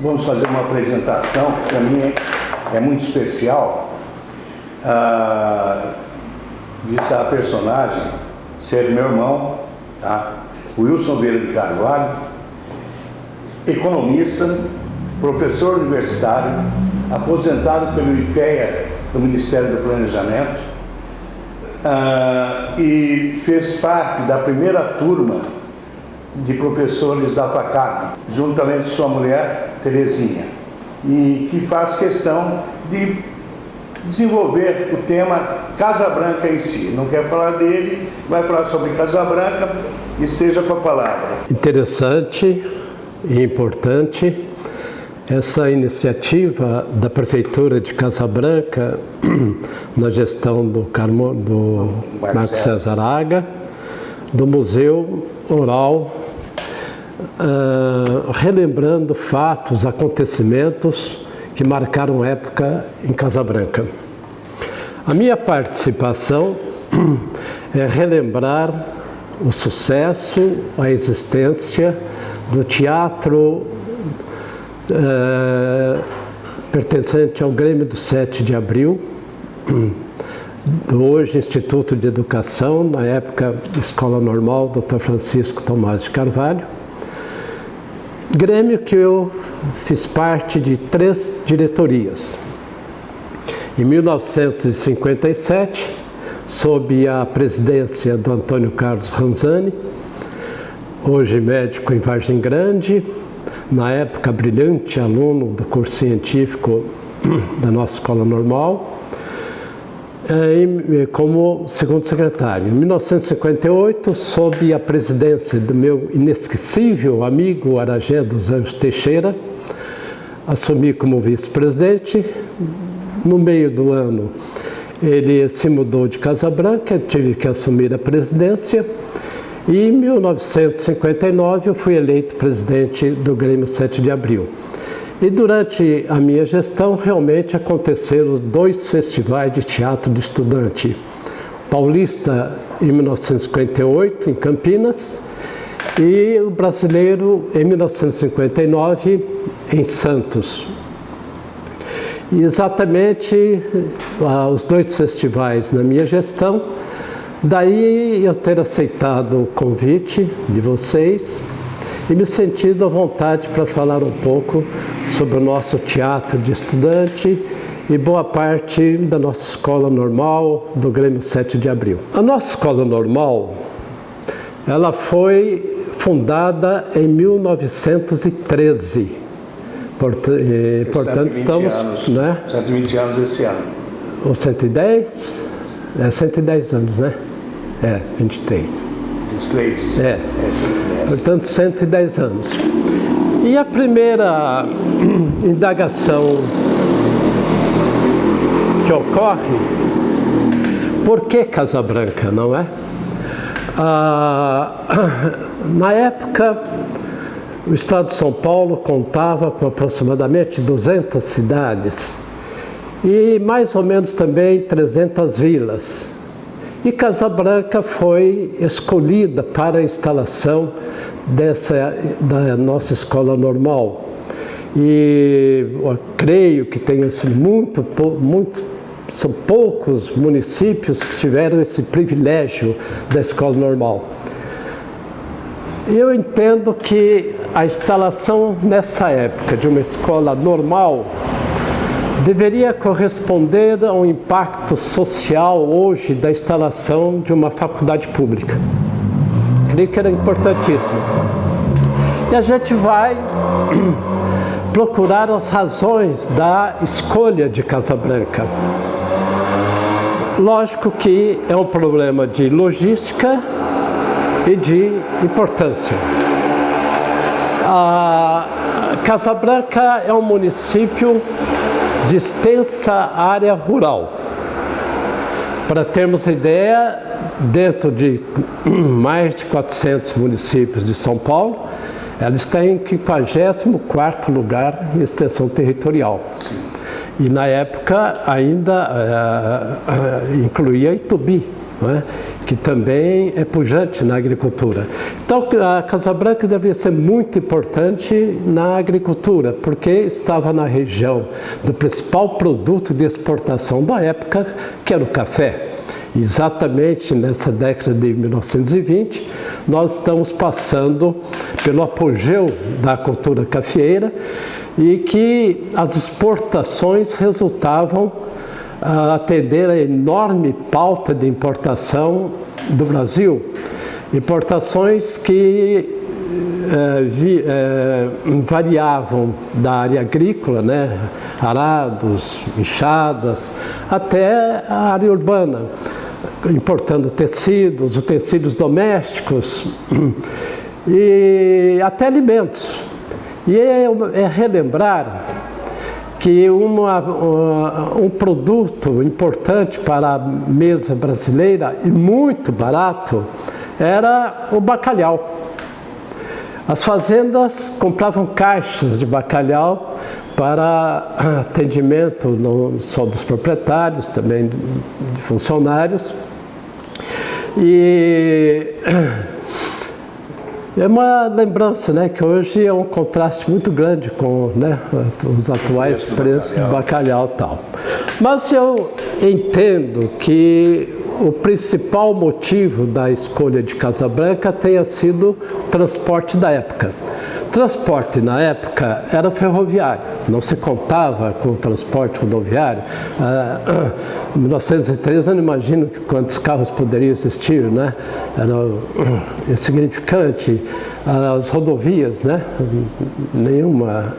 vamos fazer uma apresentação que para mim é muito especial, vista a personagem ser meu irmão, tá? Wilson Vieira de Carvalho, economista, professor universitário, aposentado pelo IPEA, do Ministério do Planejamento, e fez parte da primeira turma de professores da FACAP, juntamente com sua mulher, Terezinha, e que faz questão de desenvolver o tema Casa Branca em si. Não quer falar dele, vai falar sobre Casa Branca, esteja com a palavra. Interessante e importante essa iniciativa da Prefeitura de Casa Branca, na gestão do Marco César Aga, do Museu Oral, relembrando fatos, acontecimentos que marcaram época em Casa Branca. A minha participação é relembrar o sucesso, a existência do teatro pertencente ao Grêmio do 7 de Abril, do hoje Instituto de Educação, na época Escola Normal, Dr. Francisco Tomás de Carvalho. Grêmio que eu fiz parte de 3 diretorias. Em 1957, sob a presidência do Antônio Carlos Ranzani, hoje médico em Vargem Grande, na época brilhante aluno do curso científico da nossa Escola Normal, como segundo secretário. Em 1958, sob a presidência do meu inesquecível amigo Aragé dos Anjos Teixeira, assumi como vice-presidente. No meio do ano, ele se mudou de Casa Branca, tive que assumir a presidência. E em 1959 eu fui eleito presidente do Grêmio 7 de Abril. E durante a minha gestão realmente aconteceram 2 festivais de teatro de estudante. Paulista em 1958 em Campinas e o brasileiro em 1959 em Santos. E exatamente os 2 festivais na minha gestão. Daí eu ter aceitado o convite de vocês e me sentido à vontade para falar um pouco sobre o nosso teatro de estudante e boa parte da nossa escola normal do Grêmio 7 de Abril. A nossa escola normal, ela foi fundada em 1913. Portanto, estamos... Anos, né? 120 anos esse ano. Ou 110? 110 anos, né? 23. 23. Portanto, 110 anos. E a primeira indagação que ocorre, por que Casa Branca, não é? Na época, o estado de São Paulo contava com aproximadamente 200 cidades e mais ou menos também 300 vilas. E Casa Branca foi escolhida para a instalação da nossa escola normal. E eu creio que tenha sido são poucos municípios que tiveram esse privilégio da escola normal. Eu entendo que a instalação nessa época de uma escola normal deveria corresponder ao impacto social hoje da instalação de uma faculdade pública. Creio que era importantíssimo. E a gente vai procurar as razões da escolha de Casa Branca. Lógico que é um problema de logística e de importância. A Casa Branca é um município de extensa área rural. Para termos ideia, dentro de mais de 400 municípios de São Paulo, ela está em 54º lugar em extensão territorial. E na época ainda incluía Itubi, né, que também é pujante na agricultura. Então, a Casa Branca devia ser muito importante na agricultura, porque estava na região do principal produto de exportação da época, que era o café. Exatamente nessa década de 1920, nós estamos passando pelo apogeu da cultura cafeeira e que as exportações resultavam atender a enorme pauta de importação do Brasil. Importações que variavam da área agrícola, né, arados, enxadas, até a área urbana, importando tecidos, utensílios domésticos e até alimentos. E é relembrar que um produto importante para a mesa brasileira e muito barato era o bacalhau. As fazendas compravam caixas de bacalhau para atendimento não só dos proprietários, também de funcionários. E é uma lembrança, né, que hoje é um contraste muito grande com, né, os atuais preços do bacalhau e tal. Mas eu entendo que o principal motivo da escolha de Casa Branca tenha sido o transporte da época. O transporte na época era ferroviário, não se contava com o transporte rodoviário. Em 1913 eu não imagino quantos carros poderiam existir, né? Era insignificante. As rodovias, né? Nenhuma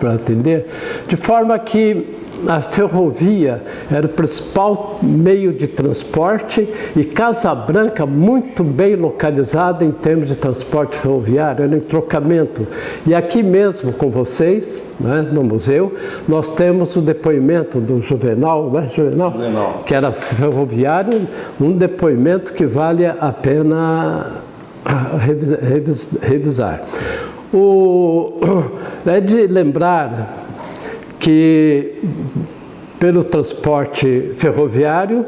para atender, de forma que a ferrovia era o principal meio de transporte e Casa Branca muito bem localizada em termos de transporte ferroviário, era em trocamento. E aqui mesmo com vocês, né, no museu, nós temos o depoimento do Juvenal, né, Juvenal, que era ferroviário, um depoimento que vale a pena revisar. É de lembrar que pelo transporte ferroviário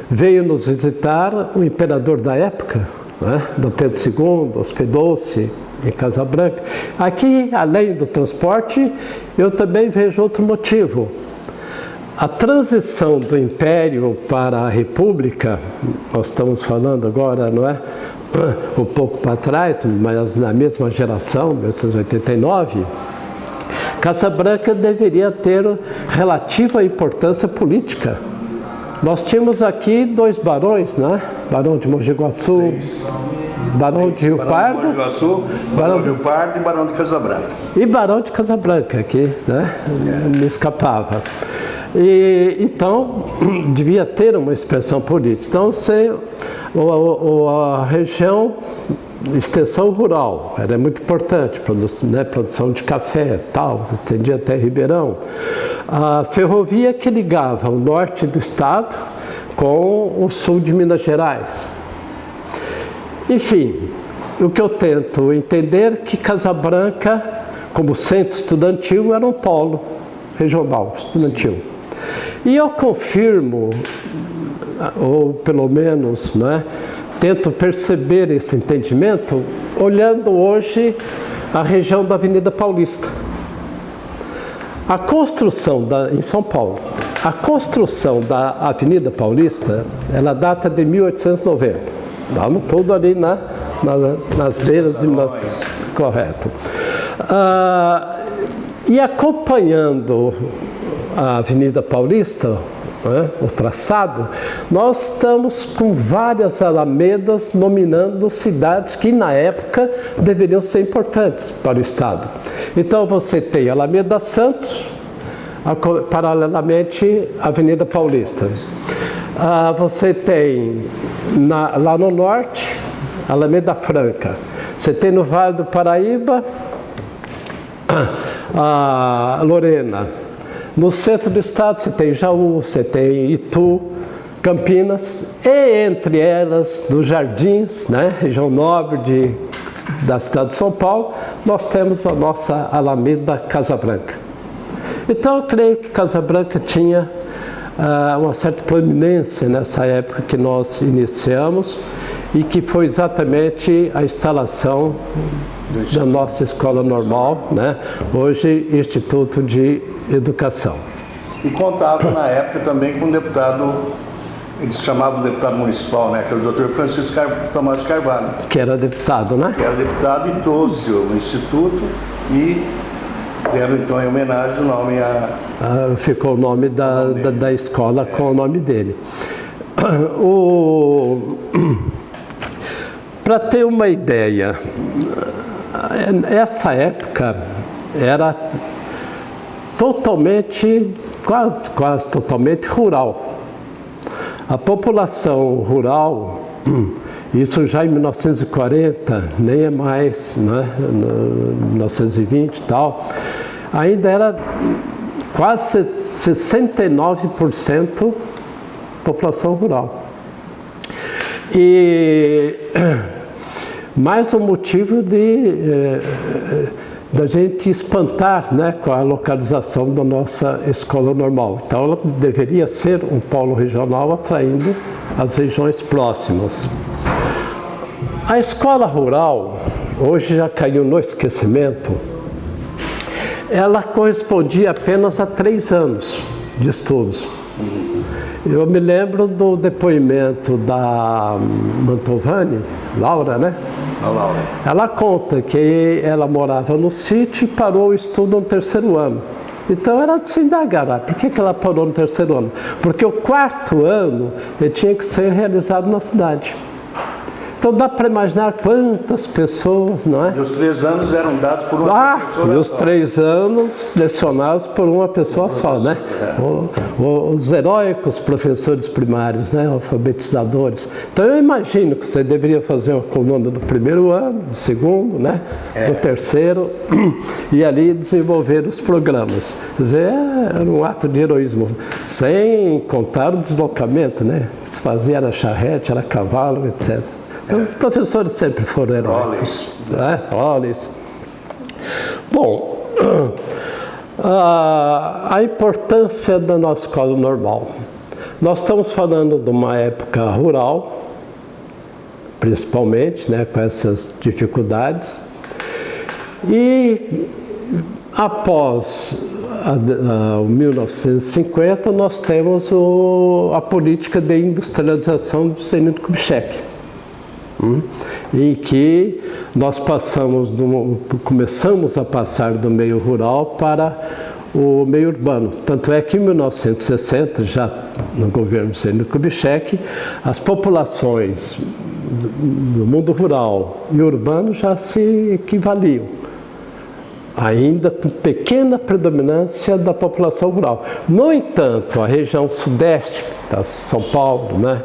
veio nos visitar o imperador da época, né? Dom Pedro II, hospedou-se em Casa Branca. Aqui, além do transporte, eu também vejo outro motivo. A transição do Império para a República, nós estamos falando agora, não é? Um pouco para trás, mas na mesma geração, 1989, Casa Branca deveria ter relativa importância política. Nós tínhamos aqui dois barões, né? Barão de Mogi Guaçu, Barão de Rio Pardo, Barão de Mogi Guaçu, Barão de Rio Pardo e Barão de Casa Branca. E Barão de Casa Branca, que, né, me escapava. E, então, devia ter uma expressão política. Então, a região, extensão rural, era muito importante, produção de café, tal, estendia até Ribeirão. A ferrovia que ligava o norte do estado com o sul de Minas Gerais. Enfim, o que eu tento entender é que Casa Branca, como centro estudantil, era um polo regional estudantil. E eu confirmo, ou pelo menos, né, tento perceber esse entendimento olhando hoje a região da Avenida Paulista. A construção em São Paulo, a construção da Avenida Paulista, ela data de 1890. Estamos todos ali nas beiras de... Correto. E acompanhando a Avenida Paulista, né, o traçado, nós estamos com várias alamedas nominando cidades que na época deveriam ser importantes para o estado. Então você tem a Alameda Santos, paralelamente à Avenida Paulista. Você tem lá no norte a Alameda Franca. Você tem no Vale do Paraíba a Lorena. No centro do estado você tem Jaú, você tem Itu, Campinas, e entre elas, nos Jardins, né, região nobre da cidade de São Paulo, nós temos a nossa Alameda Casa Branca. Então eu creio que Casa Branca tinha uma certa proeminência nessa época que nós iniciamos e que foi exatamente a instalação da nossa escola normal, né? Hoje Instituto de Educação. E contava na época também com um deputado, eles chamavam de deputado municipal, né? Que era o Dr. Francisco Tomás de Carvalho. Que era deputado, né? Que era deputado e trouxe o Instituto e deram então em homenagem o nome a... ficou o nome da escola com o nome dele. Para ter uma ideia, essa época era totalmente, quase totalmente rural. A população rural, isso já em 1940, nem é mais, né, 1920 e tal, ainda era quase 69% população rural. E mais um motivo da gente espantar, né, com a localização da nossa escola normal. Então ela deveria ser um polo regional atraindo as regiões próximas. A escola rural, hoje já caiu no esquecimento, ela correspondia apenas a 3 anos de estudos. Eu me lembro do depoimento da Mantovani, Laura, né? A Laura. Ela conta que ela morava no sítio e parou o estudo no 3º ano. Então era de se indagar, por que ela parou no 3º ano? Porque o 4º ano ele tinha que ser realizado na cidade. Então dá para imaginar quantas pessoas, não é? E os 3 anos eram dados por uma pessoa e os só. 3 anos lecionados por uma pessoa só, né? Os heróicos professores primários, né? Alfabetizadores. Então eu imagino que você deveria fazer uma coluna do 1º ano, do 2º, né? Do 3º, e ali desenvolver os programas. Quer dizer, era um ato de heroísmo, sem contar o deslocamento, né? Que se fazia era charrete, era cavalo, etc. Então, os professores sempre foram heróicos. Olhos. Bom, a importância da nossa escola normal. Nós estamos falando de uma época rural, principalmente, né, com essas dificuldades. E após o 1950, nós temos a política de industrialização do Juscelino Kubitschek, em que nós começamos a passar do meio rural para o meio urbano. Tanto é que em 1960, já no governo Juscelino Kubitschek, as populações do mundo rural e urbano já se equivaliam, ainda com pequena predominância da população rural. No entanto, a região sudeste, tá, São Paulo, né,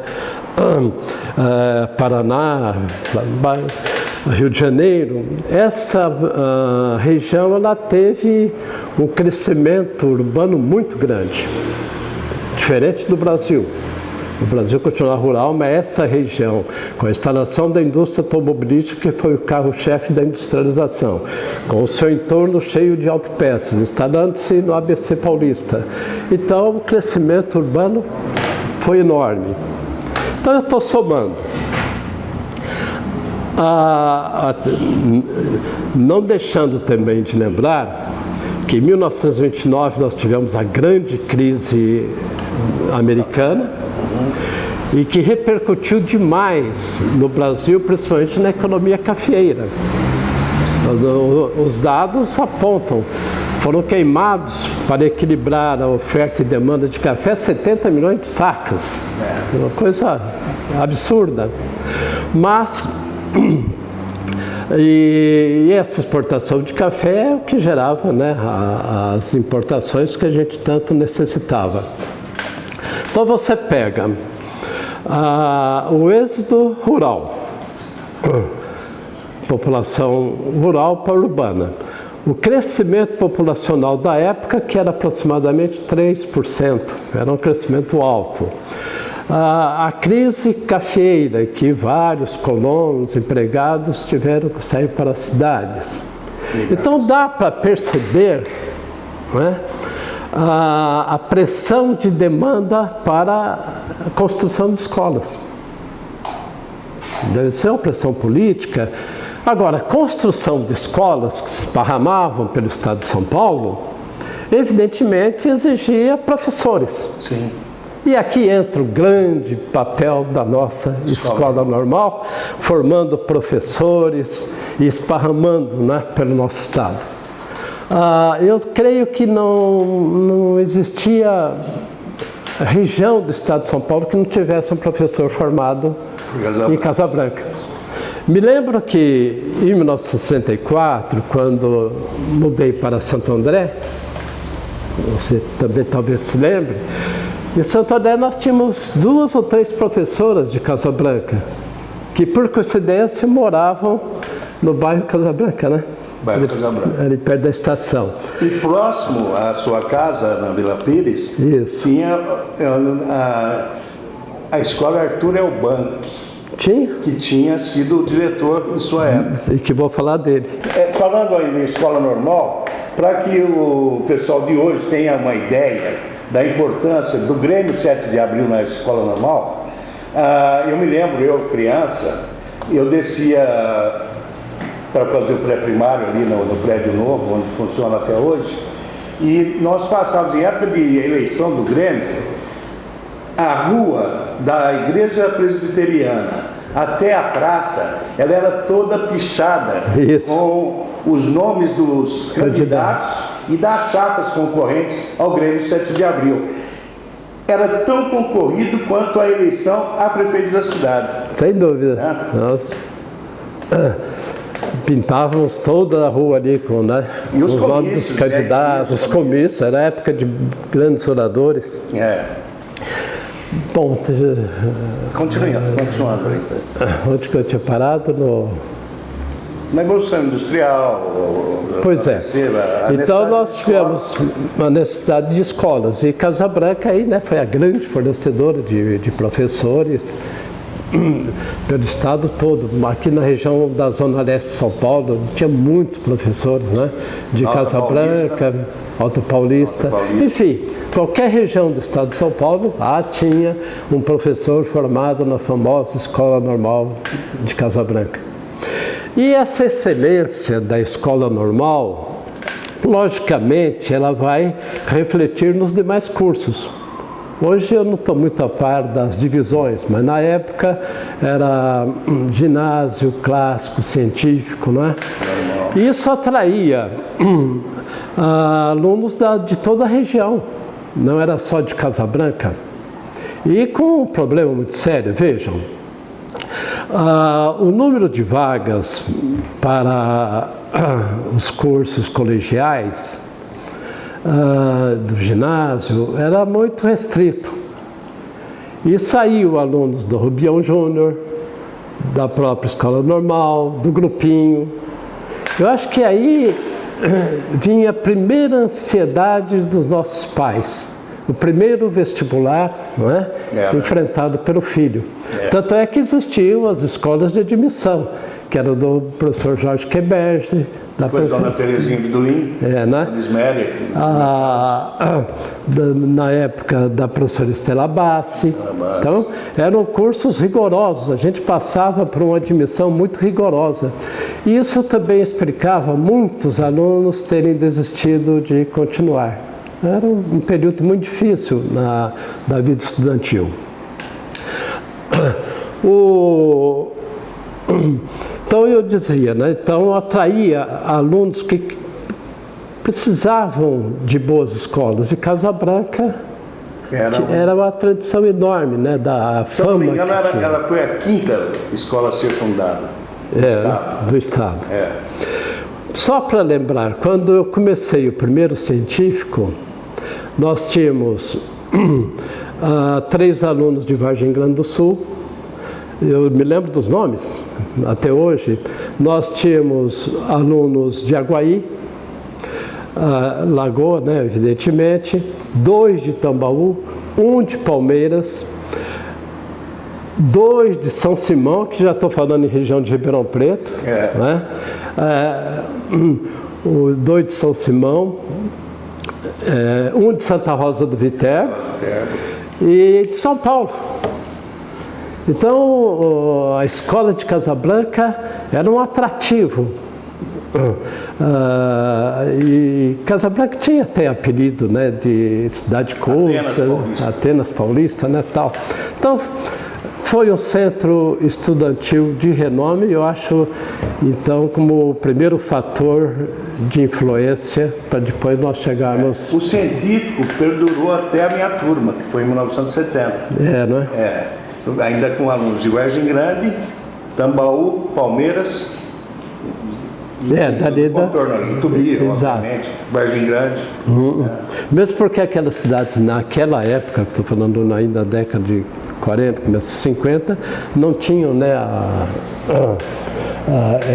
Paraná, Rio de Janeiro, essa região ela teve um crescimento urbano muito grande, diferente do Brasil. O Brasil continua rural, mas essa região, com a instalação da indústria automobilística, que foi o carro-chefe da industrialização, com o seu entorno cheio de autopeças, instalando-se no ABC Paulista. Então, o crescimento urbano foi enorme. Então, eu estou somando. Não deixando também de lembrar que em 1929 nós tivemos a grande crise americana e que repercutiu demais no Brasil, principalmente na economia cafeeira. Os dados apontam, foram queimados para equilibrar a oferta e demanda de café 70 milhões de sacas. Uma coisa absurda. Mas, e essa exportação de café é o que gerava, né, as importações que a gente tanto necessitava. Então você pega o êxodo rural, população rural para urbana. O crescimento populacional da época, que era aproximadamente 3%, era um crescimento alto. A crise cafeeira, que vários colonos, empregados tiveram que sair para as cidades. Então dá para perceber, né, a pressão de demanda para a construção de escolas. Deve ser uma pressão política. Agora, a construção de escolas que se esparramavam pelo estado de São Paulo, evidentemente exigia professores. Sim. E aqui entra o grande papel da nossa escola normal, formando professores e esparramando, né, pelo nosso estado. Eu creio que não existia região do estado de São Paulo que não tivesse um professor formado em Casa Branca. Me lembro que em 1964, quando mudei para Santo André, você também talvez se lembre, em Santo André nós tínhamos 2 ou 3 professoras de Casa Branca, que por coincidência moravam no bairro Casa Branca, né? Bairro Casa Branca. Ali perto da estação. E próximo à sua casa, na Vila Pires, Isso. tinha a escola Arthur Elbank, Tinha? que tinha sido o diretor em sua época. E que vou falar dele. Falando aí em escola normal, para que o pessoal de hoje tenha uma ideia da importância do Grêmio 7 de Abril na escola normal, eu me lembro, eu criança, eu descia para fazer o pré-primário ali no prédio novo, onde funciona até hoje, e nós passávamos, em época de eleição do Grêmio, a rua da igreja presbiteriana até a praça, ela era toda pichada. Isso. Com os nomes dos candidatos e das chapas concorrentes ao Grêmio 7 de Abril. Era tão concorrido quanto a eleição a prefeito da cidade. Sem dúvida. Nós pintávamos toda a rua ali com, né, E os nomes dos candidatos, os comícios, era época de grandes oradores. Bom, continuando aí. Onde que eu tinha parado? Na Evolução Industrial. Pois é. Então nós tivemos uma necessidade de escolas. E Casa Branca aí, né, foi a grande fornecedora de professores pelo estado todo. Aqui na região da Zona Leste de São Paulo, tinha muitos professores, né, de Casa Branca, Alto Paulista. Enfim, qualquer região do estado de São Paulo, lá tinha um professor formado na famosa Escola Normal de Casa Branca. E essa excelência da escola normal, logicamente, ela vai refletir nos demais cursos. Hoje eu não estou muito a par das divisões, mas na época era ginásio, clássico, científico, né? E isso atraía alunos de toda a região, não era só de Casa Branca. E com um problema muito sério, vejam. O número de vagas para os cursos colegiais do ginásio era muito restrito. E saíam alunos do Rubião Júnior, da própria escola normal, do grupinho. Eu acho que aí vinha a primeira ansiedade dos nossos pais. O primeiro vestibular, não é? Enfrentado pelo filho. Tanto é que existiam as escolas de admissão, que era do professor Jorge Queberge, da Dona Terezinha Bidulim, né? Na época da professora Estela Bassi. Então, eram cursos rigorosos, a gente passava por uma admissão muito rigorosa. E isso também explicava muitos alunos terem desistido de continuar. Era um período muito difícil da vida estudantil. Então eu dizia, né? Então atraía alunos que precisavam de boas escolas. E Casa Branca era uma tradição enorme, né? Da fama. Se não me engano, ela foi a 5ª escola a ser fundada do Estado. Só para lembrar, quando eu comecei o primeiro científico, nós tínhamos 3 alunos de Vargem Grande do Sul. Eu me lembro dos nomes, até hoje. Nós tínhamos alunos de Aguaí, Lagoa, né, evidentemente, 2 de Tambaú, 1 de Palmeiras, 2 de São Simão, que já estou falando em região de Ribeirão Preto, né? 2 de São Simão, um de Santa Rosa do Viterbo e de São Paulo. Então, a escola de Casabranca era um atrativo. E Casabranca tinha até apelido, né, de cidade culta, Atenas Paulista, né, tal. Então, foi um centro estudantil de renome, eu acho, então, como o primeiro fator de influência para depois nós chegarmos... O científico perdurou até a minha turma, que foi em 1970. Não é? Ainda com alunos de Vargem Grande, Tambaú, Palmeiras... dali da... Itubi, obviamente, Vargem Grande. Mesmo porque aquelas cidades, naquela época, estou falando ainda da década de 40, começo de 50, não tinham, né,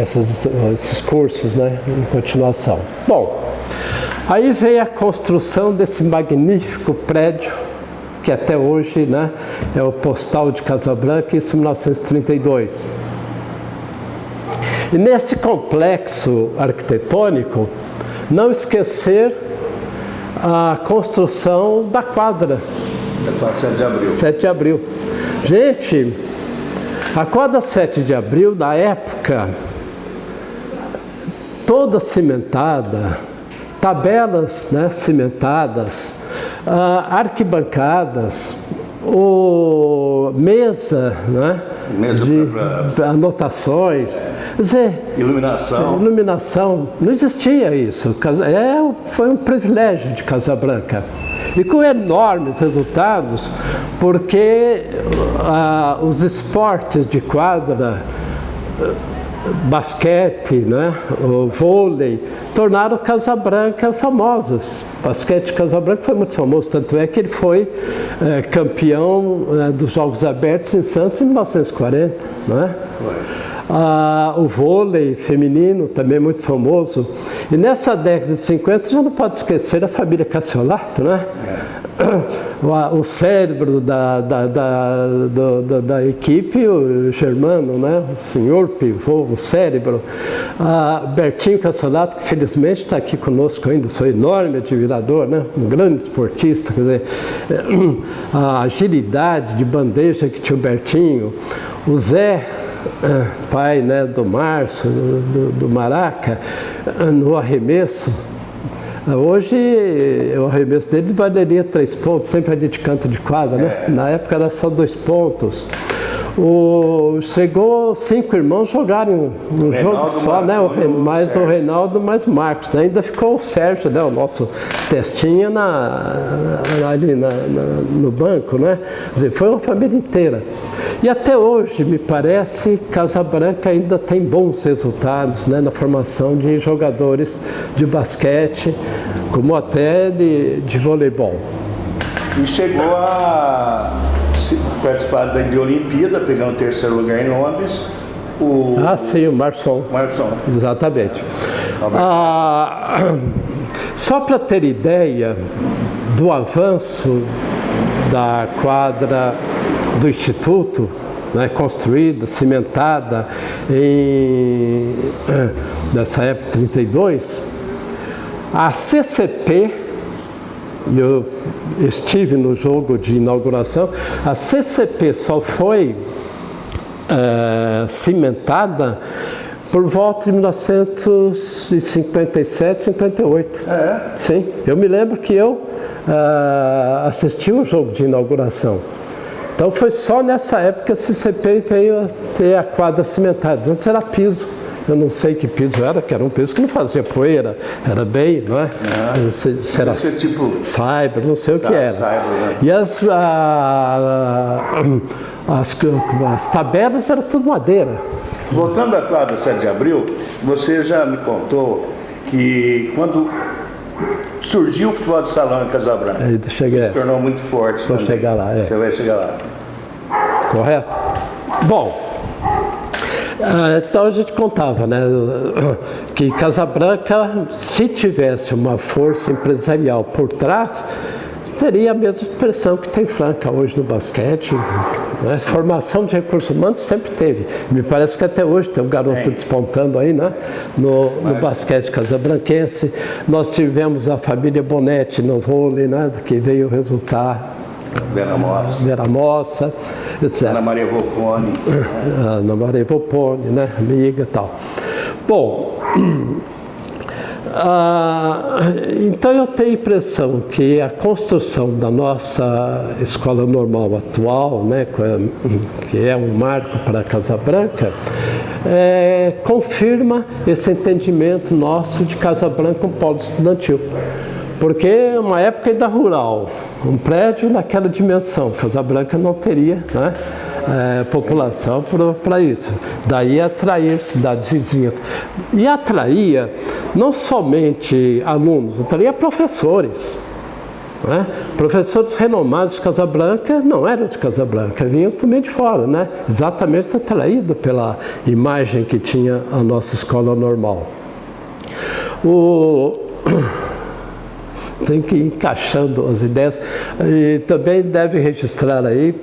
esses cursos, né, em continuação. Bom, aí veio a construção desse magnífico prédio, que até hoje, né, é o Postal de Casabranca, isso em 1932. E nesse complexo arquitetônico, não esquecer a construção da quadra. Da quadra 7 de Abril. 7 de Abril. Gente, a quadra 7 de Abril, da época, toda cimentada, tabelas, né, cimentadas, arquibancadas, mesa, né? Mesa de anotações, quer dizer, iluminação, não existia isso. Foi um privilégio de Casabranca e com enormes resultados, porque os esportes de quadra, basquete, né, o vôlei, tornaram Casabranca famosas. O basquete de Casabranca foi muito famoso, tanto é que ele foi campeão dos Jogos Abertos em Santos em 1940. Né? O vôlei feminino também é muito famoso. E nessa década de 50 já não pode esquecer a família Cassiolato, né? O cérebro da equipe, o Germano, né? O senhor pivô, o cérebro. Bertinho Cassiolato, que felizmente está aqui conosco ainda, sou enorme admirador, né? Um grande esportista, quer dizer, a agilidade de bandeja que tinha o Bertinho, o Zé, pai, né, do Márcio, do Maraca, no arremesso. Hoje o arremesso dele valeria 3 pontos, sempre ali de canto de quadra, né? Na época era só 2 pontos. Chegou 5 irmãos jogarem um jogo só, né? Mais o Reinaldo, mais o Marcos. Ainda ficou o Sérgio, né? O nosso testinha ali no banco, né? Quer dizer, foi uma família inteira. E até hoje, me parece, Casabranca ainda tem bons resultados, né, na formação de jogadores de basquete, como até de voleibol. E chegou a participar da Olimpíada, pegando o 3º lugar em Londres. Sim, o Marçom. Exatamente. Só para ter ideia do avanço da quadra do Instituto, né, construída, cimentada nessa época, 32, a CCP, eu estive no jogo de inauguração, a CCP só foi cimentada por volta de 1957, 58. Sim, eu me lembro que eu assisti o jogo de inauguração. Então foi só nessa época que a CCP veio a ter a quadra cimentada. Antes era piso. Eu não sei que piso era, que era um piso que não fazia poeira, era bem, não é? Se era tipo cyber, não sei o que era. Cyber, né? E as tabelas eram tudo madeira. Voltando à quadra 7 de Abril, você já me contou que quando surgiu o futebol de salão em Casabranca, se tornou muito forte. Vou chegar lá, Você vai chegar lá. Correto? Bom, então a gente contava, né, que Casabranca, se tivesse uma força empresarial por trás, teria a mesma expressão que tem Franca hoje no basquete, né? Formação de recursos humanos sempre teve. Me parece que até hoje tem um garoto despontando aí, né? No basquete casabranquense. Nós tivemos a família Bonetti no vôlei, né? Que veio resultar Vera Mossa, etc. Ana Maria Volpone. Ana Maria Volpone, né? Amiga e tal. Bom, então eu tenho a impressão que a construção da nossa escola normal atual, né, que é um marco para a Casa Branca, confirma esse entendimento nosso de Casa Branca um polo estudantil. Porque é uma época ainda rural, um prédio naquela dimensão, Casa Branca não teria, né, população para isso. Daí atrair cidades vizinhas. E atraía não somente alunos, atraía professores. Né? Professores renomados de Casa Branca não eram de Casa Branca, vinham também de fora, né? Exatamente atraído pela imagem que tinha a nossa escola normal. Tem que ir encaixando as ideias e também deve registrar aí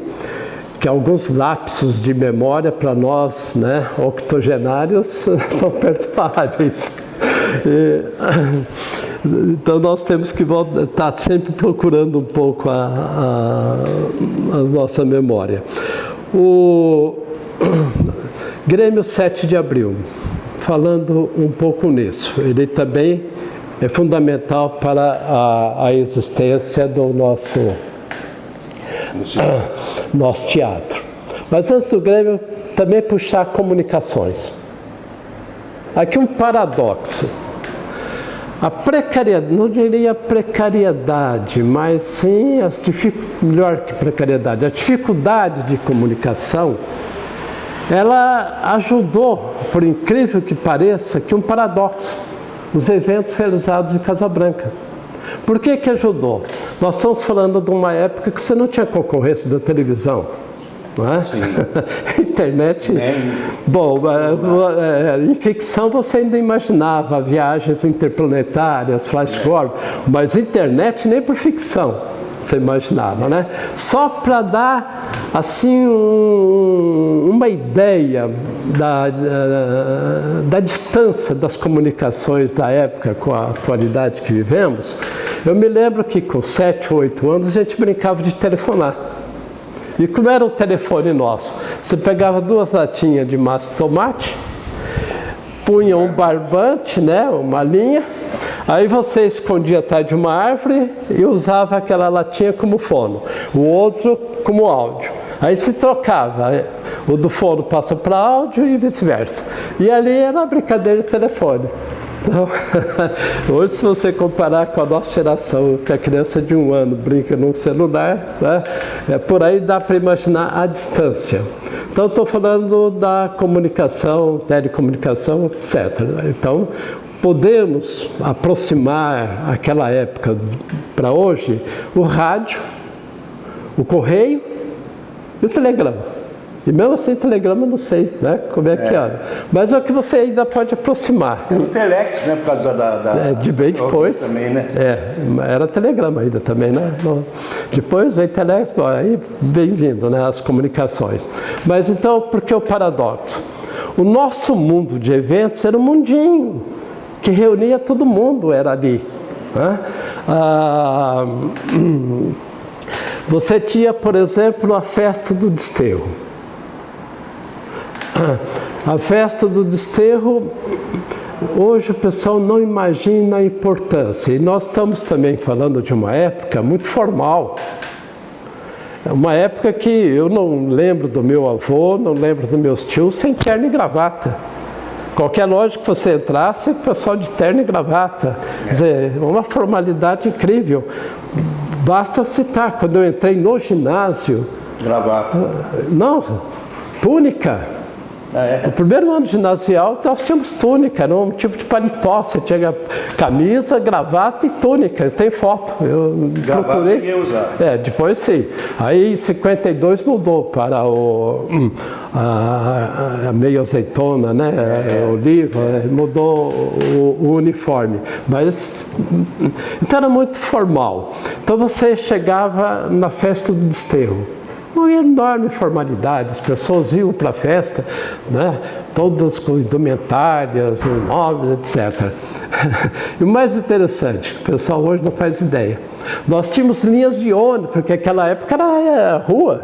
que alguns lapsos de memória para nós, né, octogenários, são perdoáveis. Então nós temos que estar sempre procurando um pouco a nossa memória. O Grêmio 7 de Abril, falando um pouco nisso, ele também é fundamental para a existência do nosso teatro. Mas antes do Grêmio, também puxar comunicações. Aqui um paradoxo. A precariedade, não diria precariedade, mas sim melhor que precariedade, a dificuldade de comunicação, ela ajudou, por incrível que pareça, que um paradoxo, os eventos realizados em Casa Branca. Por que que ajudou? Nós estamos falando de uma época que você não tinha concorrência da televisão, não é? Internet. Bom, em ficção você ainda imaginava viagens interplanetárias, flash forward, mas internet nem por ficção você imaginava, né? Só para dar assim uma ideia da distância das comunicações da época com a atualidade que vivemos, eu me lembro que com 7 ou 8 anos a gente brincava de telefonar. E como era o telefone nosso? Você pegava 2 latinhas de massa de tomate, punha um barbante, né, uma linha, aí você escondia atrás de uma árvore e usava aquela latinha como fono, o outro como áudio. Aí se trocava, o do fono passa para áudio e vice-versa. E ali era a brincadeira de telefone. Então, hoje, se você comparar com a nossa geração, que a criança de 1 ano brinca num celular, né, por aí dá para imaginar a distância. Então, estou falando da comunicação, telecomunicação, etc. Então, podemos aproximar aquela época para hoje o rádio, o correio e o telegrama. E mesmo assim, telegrama eu não sei, né, como é que era. Mas é o que você ainda pode aproximar. Tem o telex, né, por causa de bem depois. Também, né? Era telegrama ainda também, né? Depois vem telex, bom, aí bem-vindo, né, as comunicações. Mas então, por que o paradoxo? O nosso mundo de eventos era um mundinho que reunia todo mundo, era ali. Né? Você tinha, por exemplo, a festa do desterro. A festa do desterro, hoje o pessoal não imagina a importância. E nós estamos também falando de uma época muito formal. Uma época que eu não lembro do meu avô, não lembro dos meus tios sem terno e gravata. Qualquer loja que você entrasse, o pessoal de terno e gravata. Quer dizer, uma formalidade incrível. Basta citar, quando eu entrei no ginásio... Gravata. Não, túnica. No primeiro ano ginasial, nós tínhamos túnica, era um tipo de paletó. Você tinha camisa, gravata e túnica. Eu tenho foto. Eu procurei. Cheguei a usar. Depois sim. Aí em 52 mudou para a meio azeitona, né? Oliva, mudou o uniforme. Mas então era muito formal. Então você chegava na festa do desterro. Uma enorme formalidade, as pessoas iam para a festa, né, todas com indumentárias, móveis, etc. E o mais interessante, o pessoal hoje não faz ideia, nós tínhamos linhas de ônibus, porque naquela época era rua.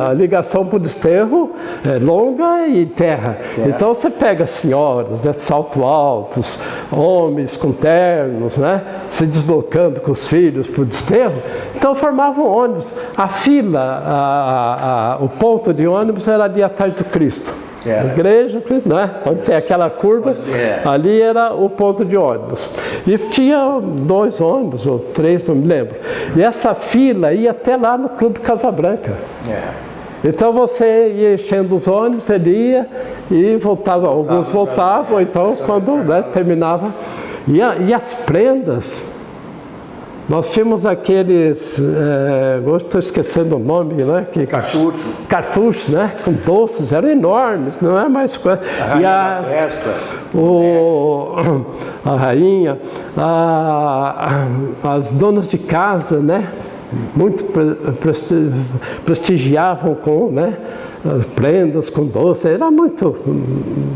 A ligação para o desterro é longa e terra. Então você pega senhoras, né, de salto altos, homens com ternos, né, se deslocando com os filhos para o desterro. Então formavam ônibus. A fila, o ponto de ônibus era ali atrás do Cristo. A igreja, né? Onde tem aquela curva, ali era o ponto de ônibus. E tinha 2 ônibus, ou 3, não me lembro. E essa fila ia até lá no Clube Casa Branca. Então você ia enchendo os ônibus, ele ia e voltava. Alguns voltavam, então quando, né, terminava. E as prendas. Nós tínhamos aqueles, hoje estou esquecendo o nome, né? Cartucho. Cartuchos, né? Com doces, eram enormes, não é mais coisa. A rainha da festa. A rainha, as donas de casa, né? Muito prestigiavam com, né? As prendas com doces, era muito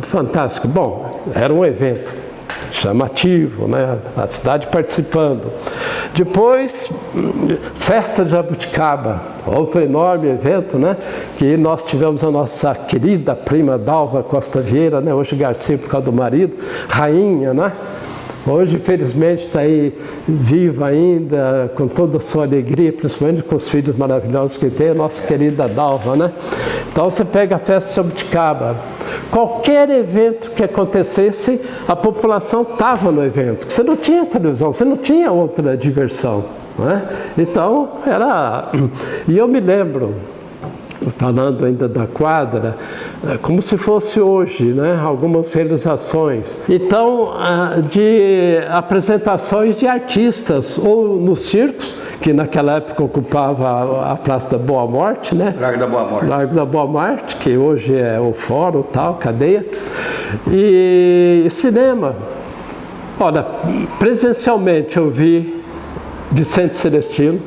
fantástico. Bom, era um evento chamativo, né? A cidade participando. Depois, Festa de Jabuticaba, outro enorme evento, né? Que nós tivemos a nossa querida prima Dalva Costa Vieira, né? Hoje Garcia por causa do marido, rainha, né? Hoje, felizmente, está aí viva ainda, com toda a sua alegria, principalmente com os filhos maravilhosos que tem, a nossa querida Dalva, né? Então você pega a Festa de Jabuticaba. Qualquer evento que acontecesse, a população estava no evento. Você não tinha televisão, você não tinha outra diversão, né? Então, era... E eu me lembro, falando ainda da quadra, como se fosse hoje, né? Algumas realizações. Então, de apresentações de artistas, ou nos circos, que naquela época ocupava a Praça da Boa Morte, né? Largo da Boa Morte. Largo da Boa Morte, que hoje é o fórum, tal, cadeia. E cinema. Olha, presencialmente eu vi Vicente Celestino,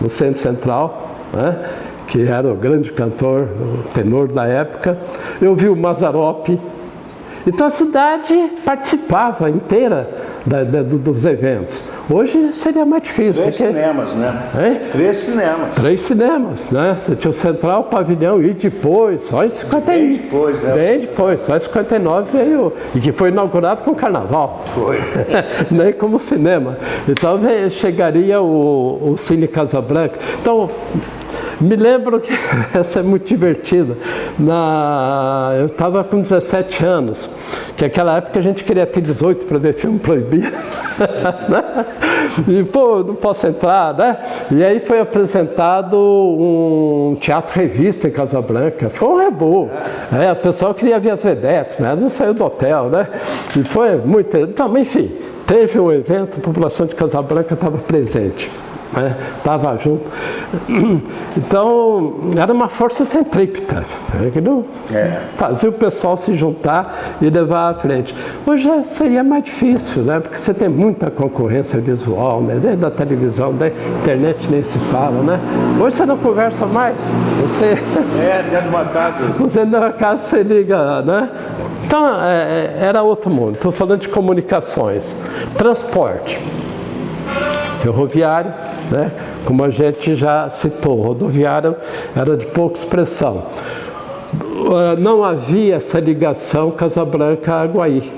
no Centro Central, né? Que era o grande cantor, o tenor da época. Eu vi o Mazzaropi. Então a cidade participava inteira dos eventos. Hoje seria mais difícil. 3 cinemas, né? Hein? 3 cinemas. 3 cinemas, né? Você tinha o Central, o Pavilhão e depois, só em 59. Bem depois, né? Bem depois, só em 59 veio, e que foi inaugurado com Carnaval. Foi. Nem como cinema. Então chegaria o Cine Casa Branca. Então, me lembro que, essa é muito divertida, eu estava com 17 anos, que naquela época a gente queria ter 18 para ver filme proibido, né? E, pô, não posso entrar, né? E aí foi apresentado um teatro-revista em Casa Branca, foi um rebu, o pessoal queria ver as vedetes, mas não saiu do hotel, né? E foi muito, então, enfim, teve um evento, a população de Casa Branca estava presente. Estava junto. Então, era uma força centrípeta, que não fazia o pessoal se juntar e levar à frente. Hoje seria mais difícil, né? Porque você tem muita concorrência visual, né? Desde da televisão, da internet nem se fala, né? Hoje você não conversa mais. Você dentro de uma casa. Você dentro de uma casa, você liga, né? Então, era outro mundo. Estou falando de comunicações. Transporte. Ferroviário, né? Como a gente já citou, rodoviário era de pouca expressão. Não havia essa ligação Casa Branca-Aguaí.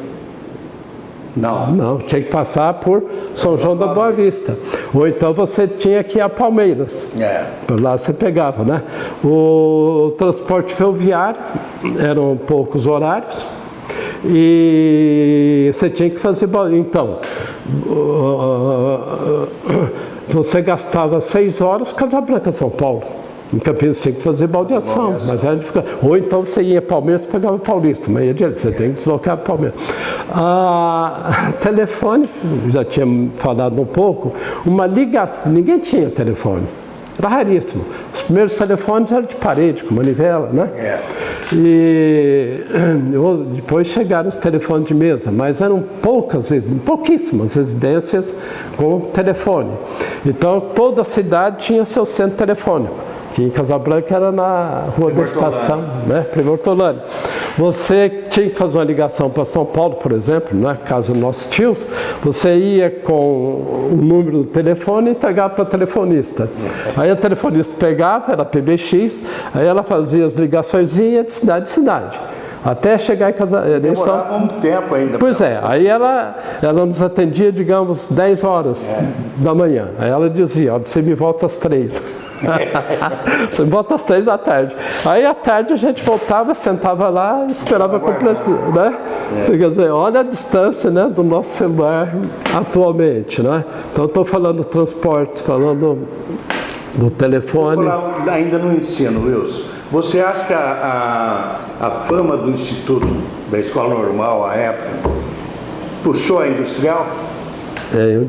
Não, tinha que passar por São João da Boa Vista. Ou então você tinha que ir a Palmeiras. Por lá você pegava, né? O transporte ferroviário, eram poucos horários. E você tinha que fazer... Então, você gastava 6 horas, Casa Branca, São Paulo. Em Campinas tinha que fazer baldeação, mas a gente fica... Ou então você ia para Palmeiras e pegava Paulista, mas você tem que deslocar para Palmeiras. Telefone, já tinha falado um pouco, uma ligação, ninguém tinha telefone. Era raríssimo. Os primeiros telefones eram de parede, com manivela, né? E depois chegaram os telefones de mesa, mas eram pouquíssimas residências com telefone. Então toda a cidade tinha seu centro telefônico. Que em Casabranca era na Rua da Estação, né? Primo Hortolândia. Você tinha que fazer uma ligação para São Paulo, por exemplo, na casa dos nossos tios, você ia com o número do telefone e entregava para a telefonista. Aí a telefonista pegava, era PBX, aí ela fazia as ligações e ia de cidade em cidade. Até chegar em casa. Demorava um tempo ainda. Pois é, aí ela nos atendia, digamos, 10 horas da manhã. Aí ela dizia, ó, você me volta às 3. Você me volta às 3 da tarde. Aí à tarde a gente voltava, sentava lá e esperava completar, né? Quer dizer, olha a distância, né, do nosso celular atualmente, né? Então estou falando do transporte, falando do telefone. Vou falar ainda no ensino, Wilson. Você acha que a fama do Instituto, da Escola Normal, à época, puxou a industrial? É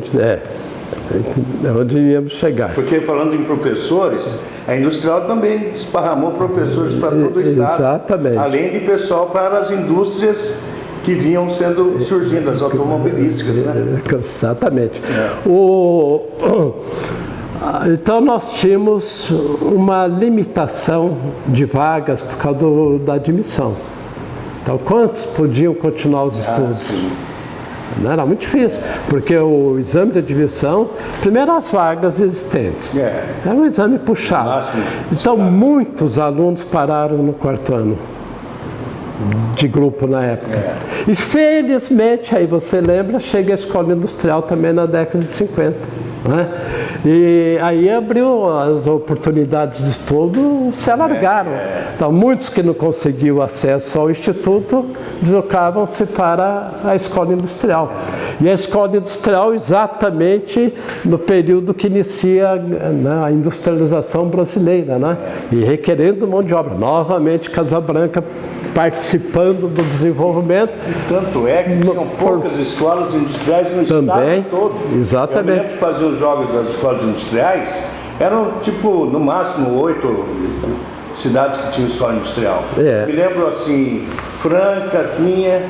onde íamos chegar. Porque falando em professores, a industrial também esparramou professores para todo o estado. Exatamente. Além de pessoal para as indústrias que vinham surgindo, as automobilísticas, né? Exatamente. Então nós tínhamos uma limitação de vagas por causa da admissão. Então quantos podiam continuar os estudos? Sim. Não era muito difícil, porque o exame de admissão, primeiro as vagas existentes, era um exame puxado. Então muitos alunos pararam no 4º ano de grupo na época. E felizmente, aí você lembra, chega a escola industrial também na década de 50. Né? E aí abriu as oportunidades de estudo, se alargaram. Então muitos que não conseguiam acesso ao instituto deslocavam-se para a escola industrial. E a escola industrial exatamente no período que inicia, né, a industrialização brasileira, né? E requerendo mão de obra. Novamente Casabranca participando do desenvolvimento. E tanto é que tinham poucas escolas industriais no também, estado todo. Exatamente. Eu me lembro de fazer os jogos das escolas industriais, eram tipo, no máximo 8 cidades que tinham escola industrial. Me lembro assim, Franca tinha,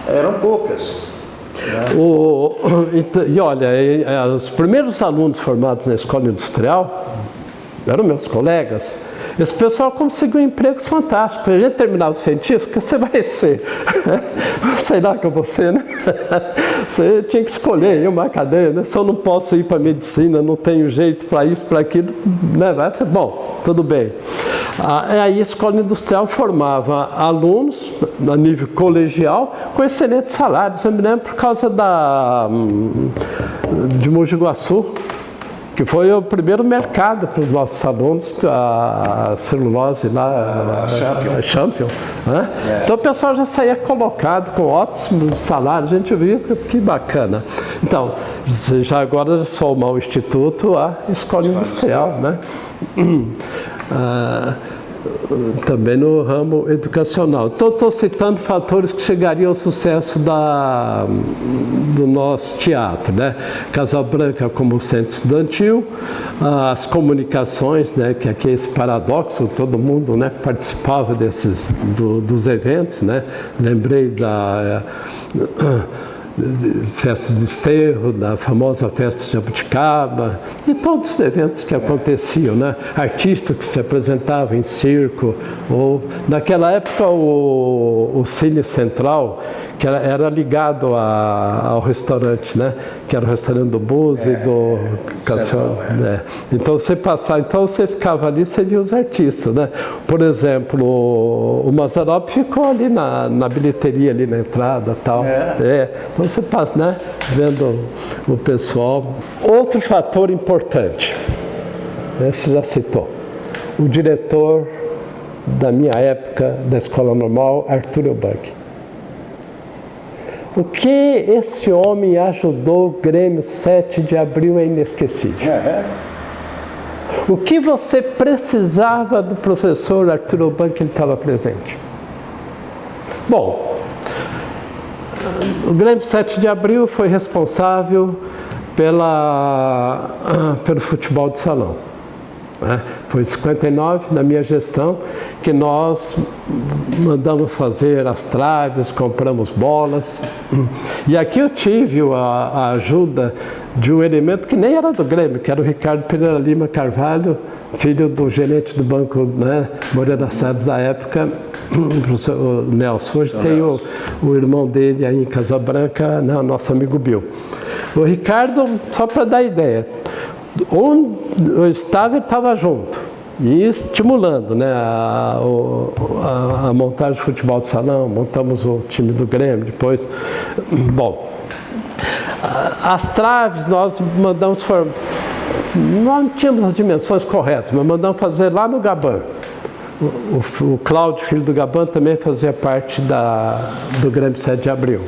eram poucas. E olha, os primeiros alunos formados na escola industrial eram meus colegas. Esse pessoal conseguiu empregos fantásticos. Para a gente terminar o científico, você vai ser. Sei lá que você, né? Você tinha que escolher uma cadeia, né? Se eu não posso ir para a medicina, não tenho jeito para isso, para aquilo, né? Bom, tudo bem. Aí a escola industrial formava alunos, a nível colegial, com excelentes salários. Eu me lembro por causa de Mogi Guaçu, que foi o primeiro mercado para os nossos alunos, a celulose lá, a Champion. Né? Então o pessoal já saía colocado com ótimos salários, a gente via que bacana. Então, já agora soma o Instituto a Escola Industrial, né? Também no ramo educacional. Então, estou citando fatores que chegariam ao sucesso do nosso teatro, né? Casabranca como centro estudantil, as comunicações, né? Que aqui é esse paradoxo, todo mundo, né, participava dos eventos, né? Lembrei da festa de Desterro, da famosa festa de Jabuticaba e todos os eventos que aconteciam, né? Artistas que se apresentavam em circo, ou naquela época o Cine Central, que era ligado ao restaurante, né? Que era o restaurante do Buzzi e do Cassiano. Então você ficava ali, você via os artistas, né? Por exemplo, o Mazzaropi ficou ali na bilheteria, ali na entrada, tal. Então você passa, né? Vendo o pessoal. Outro fator importante, esse já citou, o diretor da minha época da Escola Normal, Arthur Eubank. O que esse homem ajudou o Grêmio 7 de Abril é inesquecível. O que você precisava do professor Arthur Oban que ele estava presente? Bom, o Grêmio 7 de Abril foi responsável pelo futebol de salão. Foi em 59, na minha gestão, que nós mandamos fazer as traves, compramos bolas. E aqui eu tive a ajuda de um elemento que nem era do Grêmio, que era o Ricardo Pereira Lima Carvalho, filho do gerente do banco, né, Moreira Salles da época, o professor Nelson. Hoje tem o irmão dele aí em Casabranca, né, o nosso amigo Bill. O Ricardo, só para dar ideia, onde eu estava, ele estava junto. E estimulando, né, a montagem de futebol de salão, montamos o time do Grêmio depois. Bom, as traves nós mandamos, não tínhamos as dimensões corretas, mas mandamos fazer lá no Gaban. O Cláudio, filho do Gaban, também fazia parte do Grêmio 7 de Abril.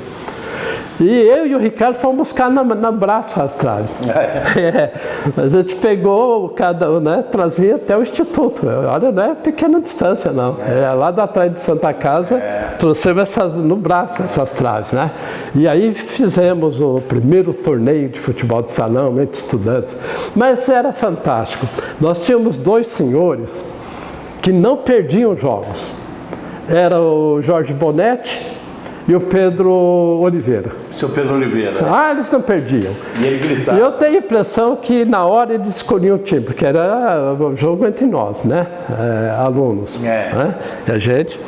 E eu e o Ricardo fomos buscar no braço as traves. A gente pegou, né, trazia até o Instituto. Olha, não é pequena distância, não. Lá da trás de Santa Casa, trouxemos no braço essas traves, né? E aí fizemos o primeiro torneio de futebol de salão entre estudantes. Mas era fantástico. Nós tínhamos dois senhores que não perdiam jogos. Era o Jorge Bonetti e o Pedro Oliveira. Seu Pedro Oliveira. Eles não perdiam. E ele gritava. E eu tenho a impressão que na hora eles escolhiam o time, porque era um jogo entre nós, né? Alunos. Né? A gente.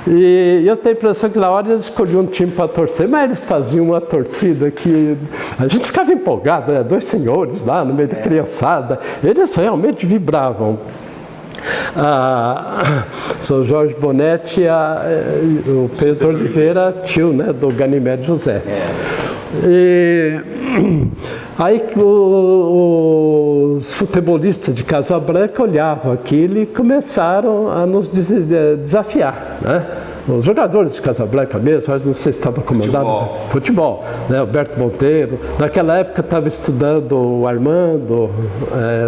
E eu tenho a impressão que na hora eles escolhiam um time para torcer, mas eles faziam uma torcida que a gente ficava empolgado, né? Dois senhores lá no meio da criançada. Eles realmente vibravam. Sou Jorge Bonetti e o Pedro Oliveira, tio, né, do Ganymede José. E aí os futebolistas de Casabranca olhavam aquilo e começaram a nos desafiar, né? Os jogadores de Casabranca mesmo, não sei se estava comandado futebol, né? Alberto Monteiro, naquela época estava estudando o Armando,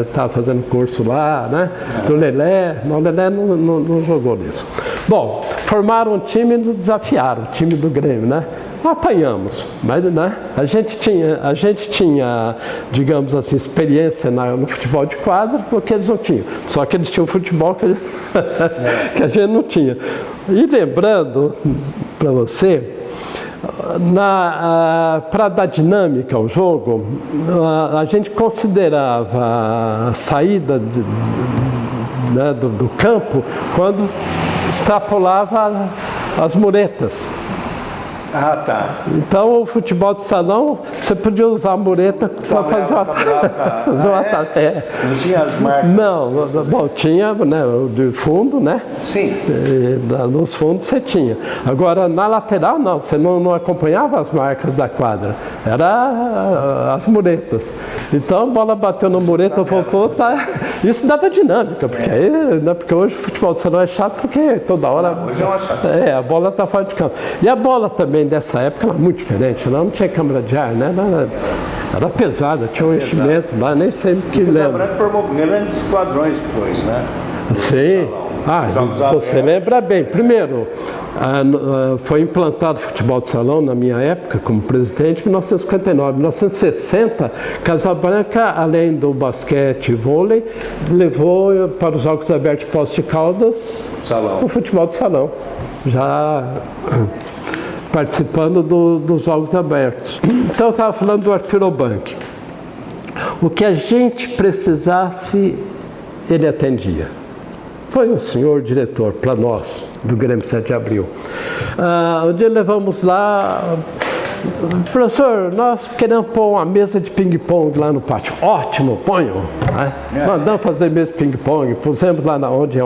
estava fazendo curso lá, né? Do Lelé, mas o Lelé não jogou nisso. Bom, formaram um time e nos desafiaram, o time do Grêmio, né? Apanhamos, mas, né, a gente tinha, digamos assim, experiência no futebol de quadra, porque eles não tinham. Só que eles tinham futebol que a gente não tinha. E lembrando para você, para dar dinâmica ao jogo, a gente considerava a saída do campo quando extrapolava as muretas. Tá. Então, o futebol de salão, você podia usar a mureta para fazer o ataque. Não tinha as marcas? Não, bom, tinha, né, o de fundo, né? Sim. Nos fundos você tinha. Agora, na lateral, não, você não acompanhava as marcas da quadra, era as muretas. Então, a bola bateu na mureta, voltou, isso dava dinâmica, porque aí, né, porque hoje o futebol de salão é chato, porque toda hora... Hoje é uma chata. A bola está fora de campo. E a bola também dessa época era muito diferente, ela não tinha câmara de ar, né? Era pesada, tinha um enchimento lá, nem sei o que lembra. O Branco formou grandes esquadrões depois, né? Sim. Você lembra bem. Primeiro, foi implantado o futebol de salão na minha época como presidente em 1959. Em 1960, Casabranca, além do basquete e vôlei, levou para os Jogos Abertos de Poços de Caldas o futebol de salão. Já participando dos Jogos Abertos. Então, eu estava falando do Arthur Oban. O que a gente precisasse, ele atendia. Foi um senhor diretor para nós, do Grêmio 7 de Abril. Um dia levamos lá, professor, nós queremos pôr uma mesa de ping-pong lá no pátio. Ótimo, ponham. Né? Mandamos fazer mesa de ping-pong, pusemos lá onde é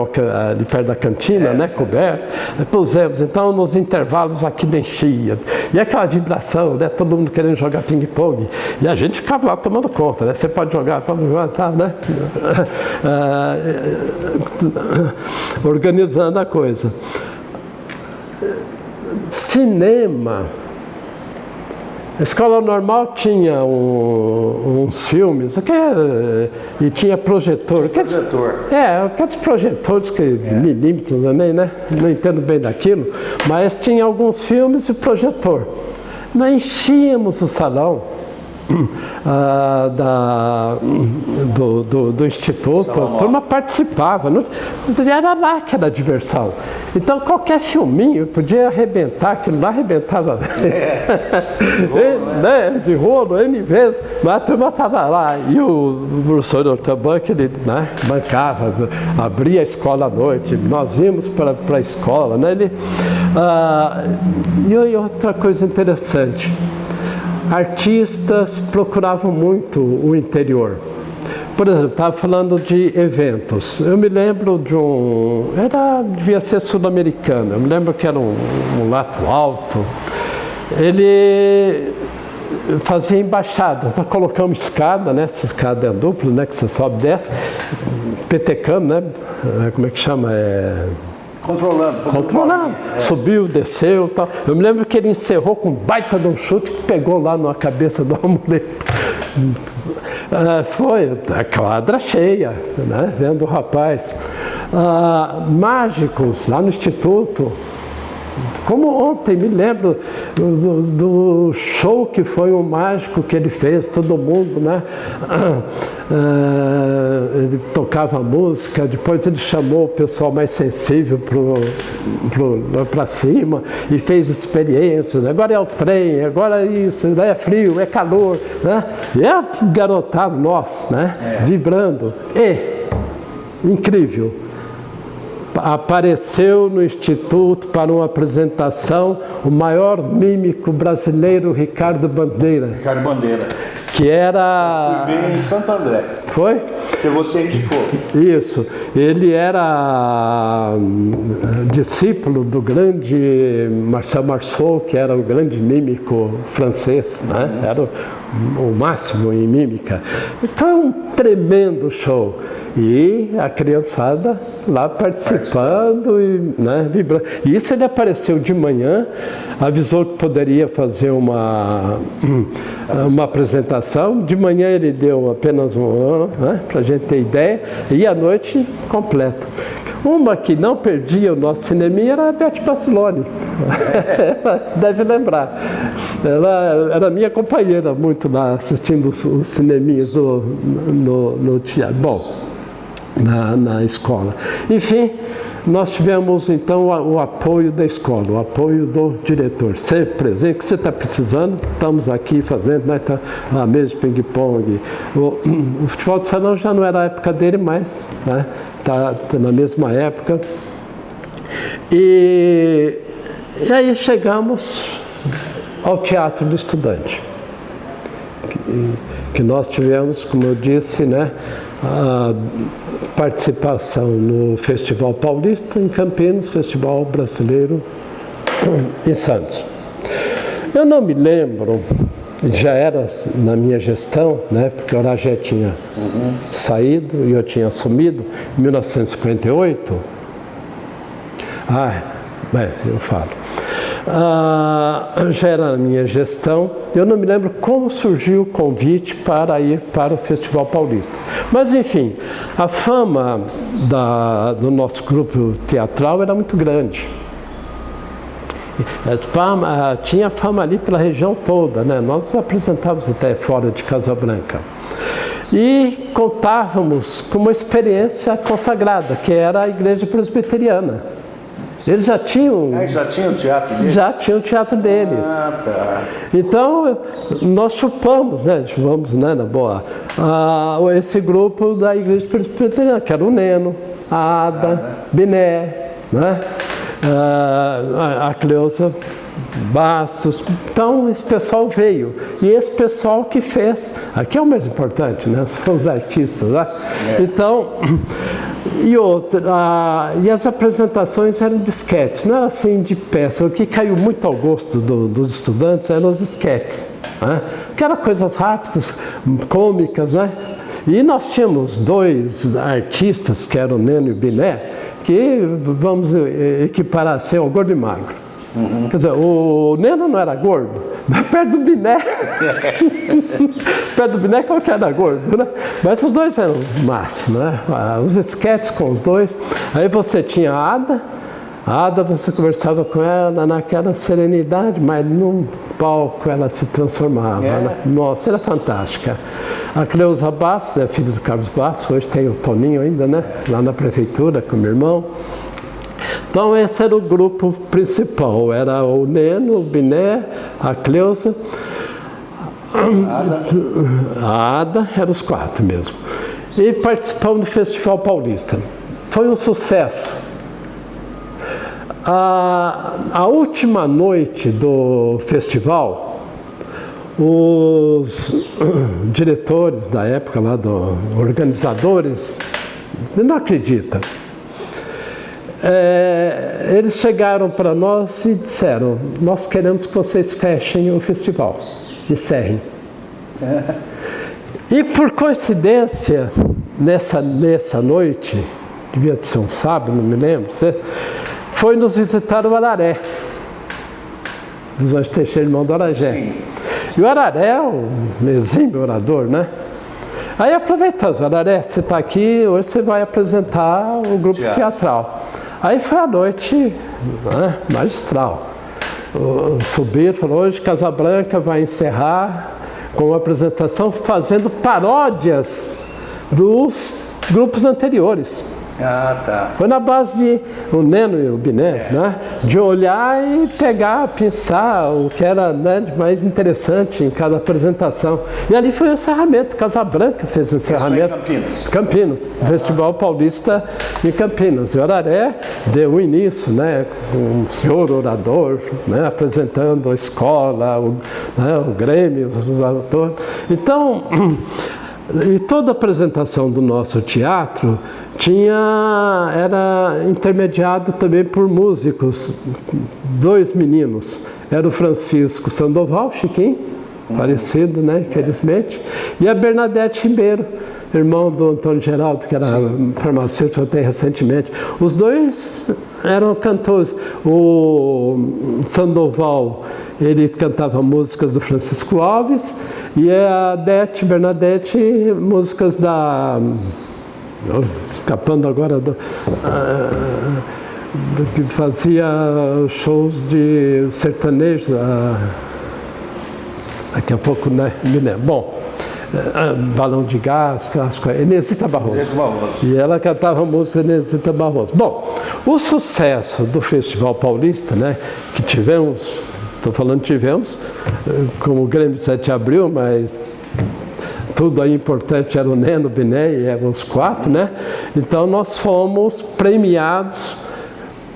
ali perto da cantina, né, coberto. Pusemos, então nos intervalos aqui enchia. E aquela vibração, né, todo mundo querendo jogar ping-pong. E a gente ficava lá tomando conta, né? Você pode jogar, tá, né? Organizando a coisa. A escola normal tinha uns filmes, e tinha projetor. Aqueles projetores milímetros também, né? Não entendo bem daquilo, mas tinha alguns filmes e projetor. Nós enchíamos o salão do Instituto, a turma participava, era lá que era a diversão. Então qualquer filminho podia arrebentar, aquilo lá arrebentava de rolo, N vezes, mas a turma estava lá, e o professor Dr. Bank, ele bancava, abria a escola à noite, nós íamos para a escola, né? E outra coisa interessante, artistas procuravam muito o interior. Por exemplo, estava falando de eventos. Eu me lembro de devia ser sul-americano, eu me lembro que era um mulato alto. Ele fazia embaixadas, nós colocamos escada, né? Essa escada é dupla, né? Que você sobe e desce, petecando, né? Como é que chama? Controlando. Subiu, desceu e tal. Eu me lembro que ele encerrou com um baita de um chute que pegou lá na cabeça do amuleto. Foi a quadra cheia, né? Vendo o rapaz. Mágicos lá no Instituto. Como ontem, me lembro do show que foi um mágico que ele fez, todo mundo, né? Ele tocava música, depois ele chamou o pessoal mais sensível para cima e fez experiências. Agora é o trem, agora é isso, é frio, é calor, né? E é garotado nosso, né? Vibrando. Incrível. Apareceu no Instituto para uma apresentação o maior mímico brasileiro, Ricardo Bandeira. Que era... Eu fui ver em Santo André. Foi? Que você indicou. Isso. Ele era discípulo do grande Marcel Marceau, que era um grande mímico francês, né? Era o máximo em mímica. Então, um tremendo show. E a criançada lá participando e, né, vibrando. E isso ele apareceu de manhã, avisou que poderia fazer uma apresentação. De manhã ele deu apenas né, para a gente ter ideia, e à noite completa. Uma que não perdia o nosso cineminha era a Beth Baciloni. Deve lembrar. Ela era minha companheira muito lá, assistindo os cineminhas no teatro. Bom, na escola. Enfim, nós tivemos então o apoio da escola, o apoio do diretor, sempre presente. O que você está precisando, estamos aqui fazendo, né? Tá, a mesa de ping-pong. O futebol de salão já não era a época dele, mas né? Tá na mesma época. E aí chegamos ao Teatro do Estudante, que nós tivemos, como eu disse, né? A participação no Festival Paulista em Campinas, Festival Brasileiro em Santos. Eu não me lembro, já era na minha gestão, né, porque o Aragé tinha saído e eu tinha assumido em 1958. Eu falo. Já era na minha gestão, eu não me lembro como surgiu o convite para ir para o Festival Paulista. Mas, enfim, a fama do nosso grupo teatral era muito grande. Tinha fama ali pela região toda, né? Nós nos apresentávamos até fora de Casabranca. E contávamos com uma experiência consagrada, que era a Igreja Presbiteriana. Eles já tinham... já tinham o teatro deles? Já tinham o teatro deles. Tá. Então, nós chupamos, né, na boa, esse grupo da Igreja Presbiteriana, que era o Neno, a Ada, Biné, né, a Cleusa Bastos. Então, esse pessoal veio. E esse pessoal que fez... Aqui é o mais importante, né? São os artistas, né? Então... E as apresentações eram de esquetes, não era assim de peça. O que caiu muito ao gosto dos estudantes eram os esquetes, né? Que eram coisas rápidas, cômicas, né? E nós tínhamos dois artistas, que eram o Neno e o Biné, que vamos equiparar assim ao Gordo e Magro. Quer dizer, o Neno não era gordo, mas perto do Biné, perto do Biné qualquer era gordo, né? Mas os dois eram o máximo, né? Os esquetes com os dois. Aí você tinha a Ada você conversava com ela naquela serenidade, mas num palco ela se transformava. Né? Nossa, era fantástica. A Cleusa Bastos, é filha do Carlos Bastos, hoje tem o Toninho ainda, né? Lá na prefeitura com o meu irmão. Então esse era o grupo principal, era o Neno, o Biné, a Cleusa, a Ada, eram os 4 mesmo. E participamos do Festival Paulista. Foi um sucesso. A última noite do festival, os diretores da época, lá organizadores, você não acredita, eles chegaram para nós e disseram: nós queremos que vocês fechem o festival, encerrem. E por coincidência, nessa noite, devia ser um sábado, não me lembro, foi nos visitar o Araré, dos Anjos Teixeira, irmão do Aragé. Sim. E o Araré é um exímio orador, né? Aí aproveitamos: Araré, você está aqui, hoje você vai apresentar o grupo teatral. Aí foi a noite, né, magistral. Subir, falou: hoje Casabranca vai encerrar com uma apresentação fazendo paródias dos grupos anteriores. Tá. Foi na base de o Neno e o Biné, né? De olhar e pegar, pensar o que era, né, mais interessante em cada apresentação. E ali foi o encerramento. Casabranca fez o encerramento. Campinas. Festival Paulista em Campinas. E o Araré deu o início, né, com um senhor orador, né, apresentando a escola, o Grêmio, os autores. Então, e toda a apresentação do nosso teatro era intermediado também por músicos, 2 meninos. Era o Francisco Sandoval, Chiquinho, falecido, né, infelizmente, e a Bernadette Ribeiro, irmão do Antônio Geraldo, que era farmacêutico até recentemente. Os dois eram cantores. O Sandoval, ele cantava músicas do Francisco Alves, e a Bernadette, músicas da... escapando agora do que fazia shows de sertanejo, daqui a pouco, né, me lembro. Bom, Balão de Gás, clássico, Enesita Barroso. E ela cantava música Enesita Barroso. Bom, o sucesso do Festival Paulista, né, que tivemos, como o Grêmio de 7 de Abril, mas tudo aí importante era o Neno, o Biné, e eram os 4, né? Então nós fomos premiados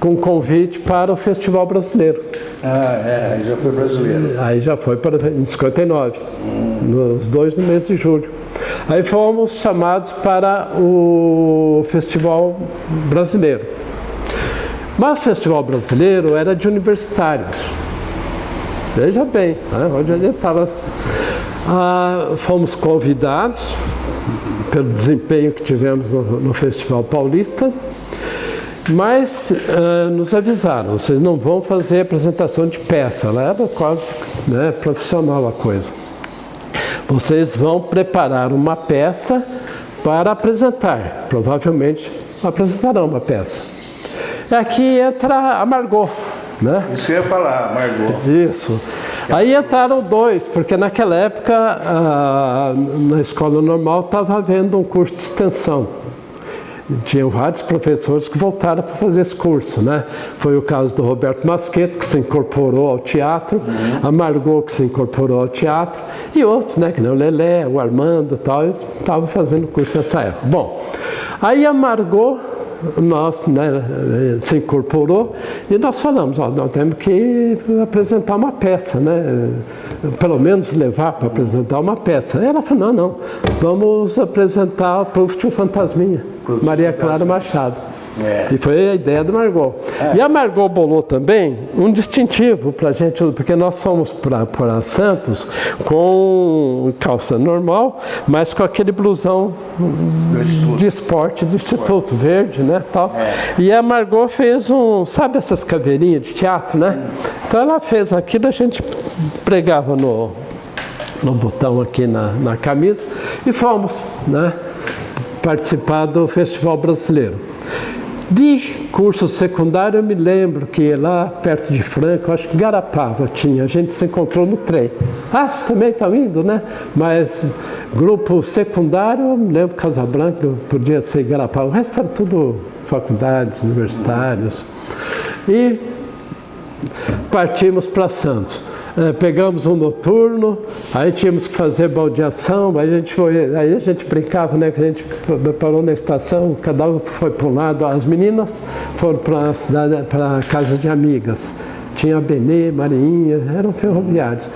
com convite para o Festival Brasileiro. Aí já foi brasileiro. Aí já foi em 59, nos 2 no mês de julho. Aí fomos chamados para o Festival Brasileiro. Mas o Festival Brasileiro era de universitários. Veja bem, né? Onde a gente estava... fomos convidados pelo desempenho que tivemos no Festival Paulista, mas nos avisaram: vocês não vão fazer apresentação de peça. Ela era quase, né, profissional a coisa. Vocês vão preparar uma peça para apresentar. Provavelmente apresentarão uma peça. E aqui entra a Margot, né? Isso eu ia falar, Margot. Isso. Aí entraram 2, porque naquela época, na escola normal, estava havendo um curso de extensão. Tinham vários professores que voltaram para fazer esse curso, né? Foi o caso do Roberto Masqueto, que se incorporou ao teatro, a Margot, que se incorporou ao teatro, e outros, né? Que nem o Lelé, o Armando e tal, eles estavam fazendo curso nessa época. Bom, aí a Margot, nós, né, se incorporou e nós falamos: nós temos que apresentar uma peça, né? Pelo menos levar para apresentar uma peça. Ela falou: não, vamos apresentar para o Tio Fantasminha, Maria Clara Machado. E foi a ideia do Margot. E a Margot bolou também um distintivo para a gente, porque nós fomos para Santos com calça normal, mas com aquele blusão de esporte do Instituto Verde, né, tal. E a Margot fez sabe essas caveirinhas de teatro, né? Então ela fez aquilo, a gente pregava no botão aqui na camisa e fomos, né, participar do Festival Brasileiro. De curso secundário, eu me lembro que lá perto de Franca, acho que Garapava tinha, a gente se encontrou no trem. Ah, vocês também estão indo, né? Mas grupo secundário, eu me lembro Casabranca, podia ser Garapava, o resto era tudo faculdades, universitários. E partimos para Santos. Pegamos um noturno, aí tínhamos que fazer baldeação, aí a gente brincava, né, que a gente parou na estação, cada um foi para um lado, as meninas foram para a cidade, para a casa de amigas. Tinha a Benê, Marinha, eram ferroviários.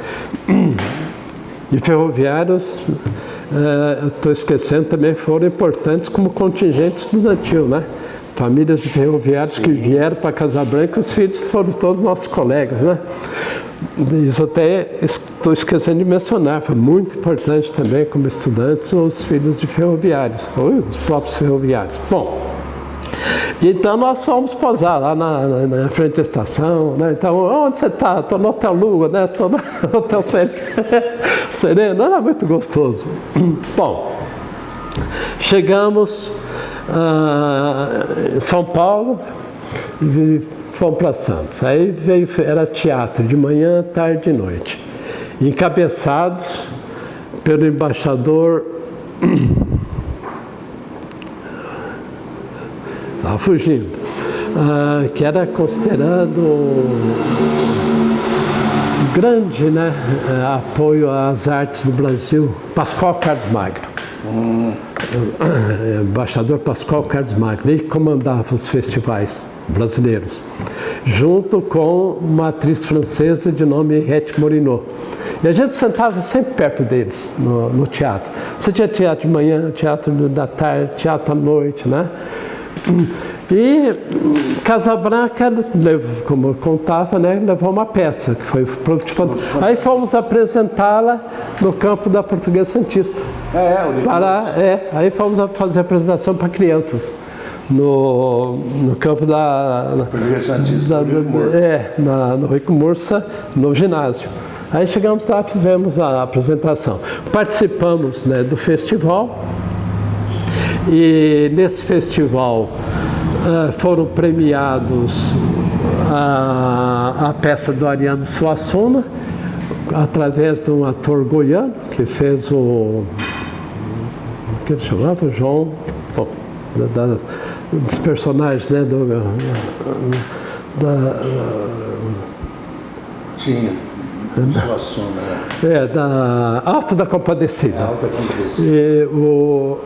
E ferroviários, estou esquecendo, também foram importantes como contingente estudantil, né? Famílias de ferroviários que vieram para Casabranca, os filhos foram todos nossos colegas, né? Isso até estou esquecendo de mencionar, foi muito importante também como estudantes os filhos de ferroviários, ou os próprios ferroviários. Bom, então nós fomos posar lá na frente da estação, né? Então, onde você está? Estou no Hotel Lua, né? Estou no Hotel Sereno, era muito gostoso. Bom, chegamos em São Paulo, fomos para Santos. Aí era teatro de manhã, tarde e noite. Encabeçados pelo embaixador. Estava fugindo. Que era considerado grande, né, apoio às artes do Brasil, Pascoal Carlos Magno. Embaixador Pascoal Carlos Magno, ele comandava os festivais brasileiros, junto com uma atriz francesa de nome Henriette Morinot. E a gente sentava sempre perto deles no teatro. Você tinha teatro de manhã, teatro da tarde, teatro à noite, né? E Casabranca, como eu contava, né, levou uma peça, que foi aí fomos apresentá-la no campo da Portuguesa Santista. Aí fomos fazer a apresentação para crianças. No campo da Portuguesa Santista, no Rico Mursa, no ginásio. Aí chegamos lá, fizemos a apresentação. Participamos, né, do festival. E nesse festival foram premiados a peça do Ariano Suassuna, através de um ator goiano, que fez o que ele chamava? João, bom, dos personagens, né, tinha Suassuna, da Alto da Compadecida. E o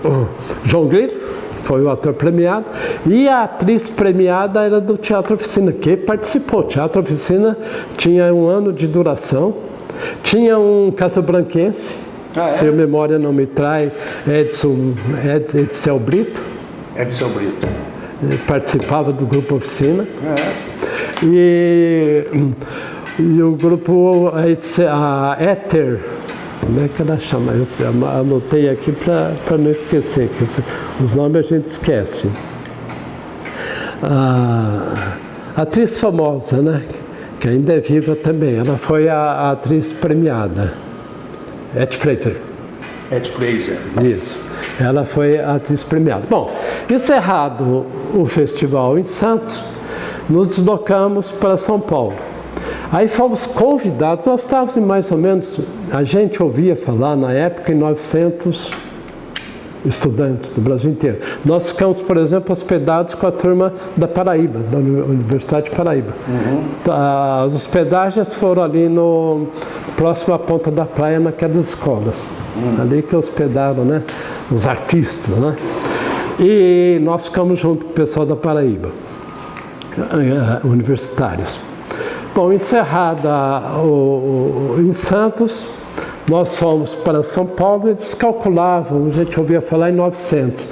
João Grilo foi o ator premiado, e a atriz premiada era do Teatro Oficina, que participou. Teatro Oficina tinha 1 ano de duração, tinha um casabranquense, se a memória não me trai, Edsel Brito. Edsel Brito. Participava do grupo Oficina. E o grupo, a Éter, como é que ela chama? Eu anotei aqui para não esquecer, que os nomes a gente esquece. A atriz famosa, né, que ainda é viva também, ela foi a atriz premiada, Ed Fraser. Ed Fraser. Isso, ela foi a atriz premiada. Bom, encerrado o festival em Santos, nos deslocamos para São Paulo. Aí fomos convidados, nós estávamos em mais ou menos, a gente ouvia falar na época em 900 estudantes do Brasil inteiro. Nós ficamos, por exemplo, hospedados com a turma da Paraíba, da Universidade de Paraíba. As hospedagens foram ali próximo à Ponta da Praia, naquelas escolas. Ali que hospedaram, né, os artistas, né? E nós ficamos junto com o pessoal da Paraíba, universitários. Bom, encerrada em Santos, nós fomos para São Paulo e eles calculavam, a gente ouvia falar em 900.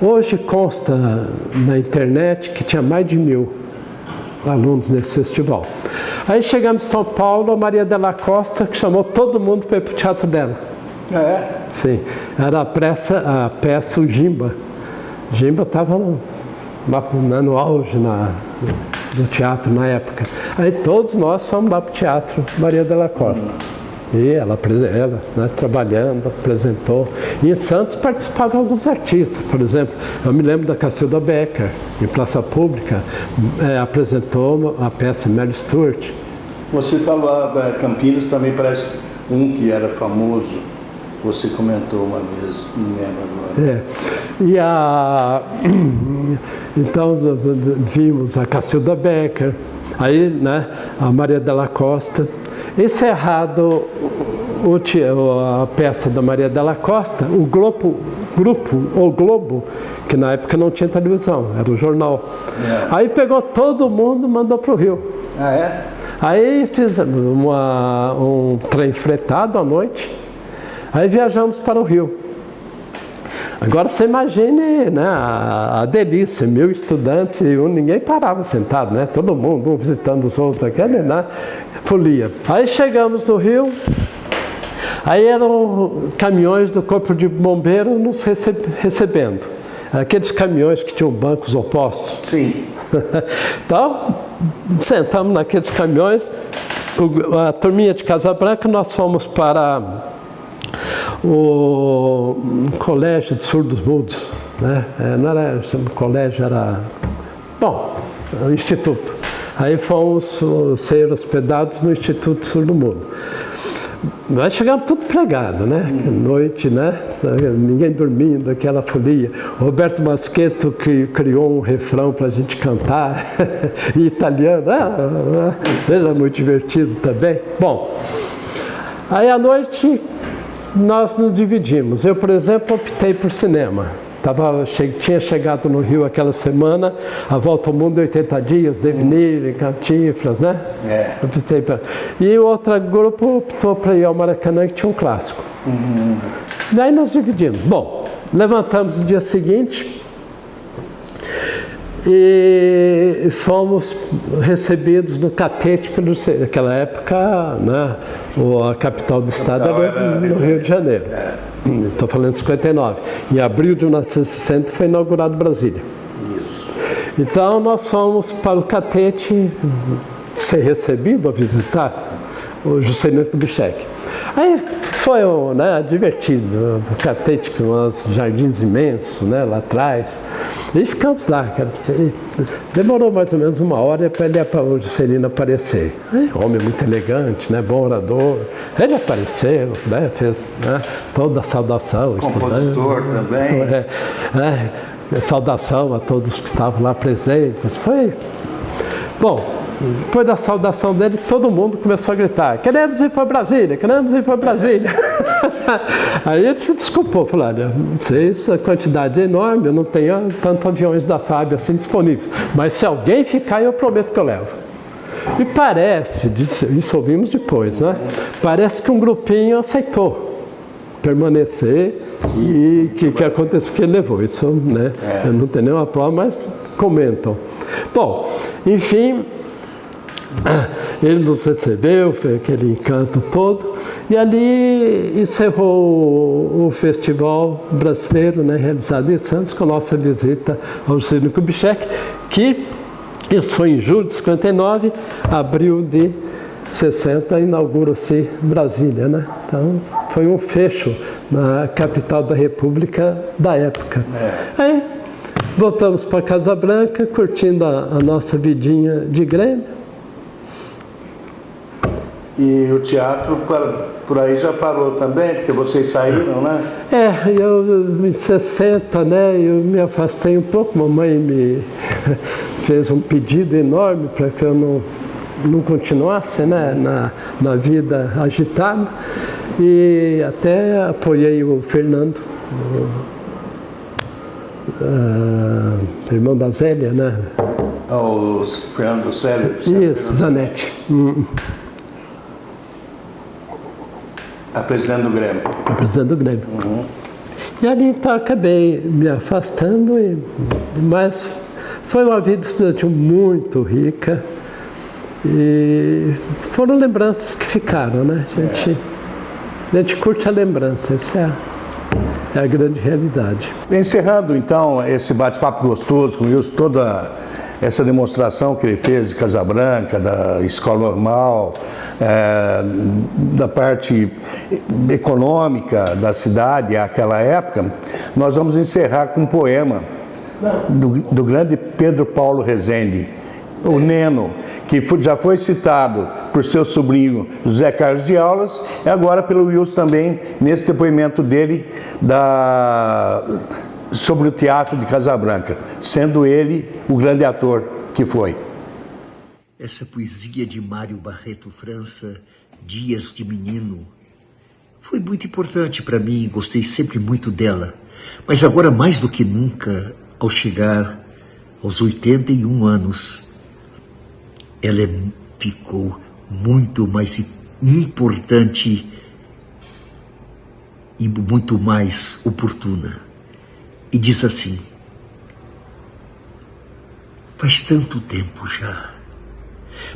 Hoje consta na internet que tinha mais de 1000 alunos nesse festival. Aí chegamos em São Paulo, a Maria Della Costa, que chamou todo mundo para ir para o teatro dela. Sim, era a peça O Gimba. Gimba estava no auge, do teatro na época. Aí todos nós fomos lá para o Teatro Maria de la Costa. E ela né, trabalhando, apresentou. E em Santos participavam alguns artistas. Por exemplo, eu me lembro da Cacilda Becker, em Praça Pública, apresentou a peça Mary Stuart. Você falou da Campinas, também parece um que era famoso. Você comentou uma vez, não lembro agora. Então, vimos a Cacilda Becker, aí, né, a Maria de la Costa. Encerrado a peça da Maria de la Costa, o Globo, que na época não tinha televisão, era o jornal. Aí pegou todo mundo e mandou para o Rio. Ah, é? Aí fizemos um trem fretado à noite, aí viajamos para o Rio. Agora você imagine, né, a delícia, 1000 estudantes e ninguém parava sentado, né? Todo mundo, um visitando os outros, aquele, né? Folia. Aí chegamos no Rio, aí eram caminhões do Corpo de Bombeiro nos recebendo. Aqueles caminhões que tinham bancos opostos. Sim. Então, sentamos naqueles caminhões, a turminha de Casa Branca, nós fomos para o Colégio de Surdos Mudos, né? Não era colégio, era, bom, o Instituto. Aí fomos ser hospedados no Instituto Surdo Mudo. Nós chegamos tudo pregado, né? Noite, né? Ninguém dormindo, aquela folia. O Roberto Maschetto criou um refrão para a gente cantar em italiano. Era muito divertido também. Bom, aí à noite nós nos dividimos. Eu, por exemplo, optei por cinema. Tinha chegado no Rio aquela semana, A Volta ao Mundo em 80 Dias, Devenir, Cantinflas, né? Optei pra... E o outro grupo optou para ir ao Maracanã, que tinha um clássico. Daí nós dividimos. Bom, levantamos no dia seguinte e fomos recebidos no Catete, naquela época, né, a capital do estado era no Rio de Janeiro. Estou falando de 59. Em abril de 1960 foi inaugurado Brasília. Isso. Então nós fomos para o Catete ser recebido a visitar o Juscelino Kubitschek. Aí foi, né, divertido, o Catete com uns jardins imensos, né, lá atrás. E ficamos lá. Demorou mais ou menos 1 hora para o Juscelino aparecer. Homem muito elegante, né, bom orador. Ele apareceu, né, fez, né, toda a saudação. Compositor também. Saudação a todos que estavam lá presentes. Foi bom. Depois da saudação dele, todo mundo começou a gritar: queremos ir para Brasília, queremos ir para Brasília. Aí ele se desculpou, falou: olha, não sei se a quantidade é enorme, eu não tenho tantos aviões da FAB assim disponíveis, mas se alguém ficar, eu prometo que eu levo. E parece, isso ouvimos depois, né? Parece que um grupinho aceitou permanecer e que aconteceu que ele levou. Isso, né? Eu não tenho nenhuma prova, mas comentam. Bom, enfim, ele nos recebeu, foi aquele encanto todo, e ali encerrou o festival brasileiro, né, realizado em Santos, com a nossa visita ao Juscelino Kubitschek, que isso foi em julho de 59, abril de 60, inaugura-se Brasília, né? Então foi um fecho na capital da República da época. Aí voltamos para Casa Branca, curtindo a nossa vidinha de Grêmio. E o teatro por aí já parou também, porque vocês saíram, né? Eu em 60, né, eu me afastei um pouco, mamãe me fez um pedido enorme para que eu não continuasse, né, na vida agitada, e até apoiei o Fernando, irmão da Zélia, né? O Fernando Célio. Isso, Zanetti. A presidente do Grêmio. A presidente do Grêmio. E ali então acabei me afastando, mas foi uma vida estudantil muito rica e foram lembranças que ficaram, né? A gente curte a lembrança, essa é a grande realidade. Encerrando então esse bate-papo gostoso com o Wilson, toda essa demonstração que ele fez de Casabranca, da escola normal, da parte econômica da cidade àquela época, nós vamos encerrar com um poema do grande Pedro Paulo Rezende, o Neno, que já foi citado por seu sobrinho José Carlos de Aulas e agora pelo Wilson também, nesse depoimento dele sobre o teatro de Casabranca, sendo ele o grande ator que foi. Essa poesia de Mário Barreto França, Dias de Menino, foi muito importante para mim, gostei sempre muito dela. Mas agora, mais do que nunca, ao chegar aos 81 anos, ela ficou muito mais importante e muito mais oportuna. E diz assim: faz tanto tempo já,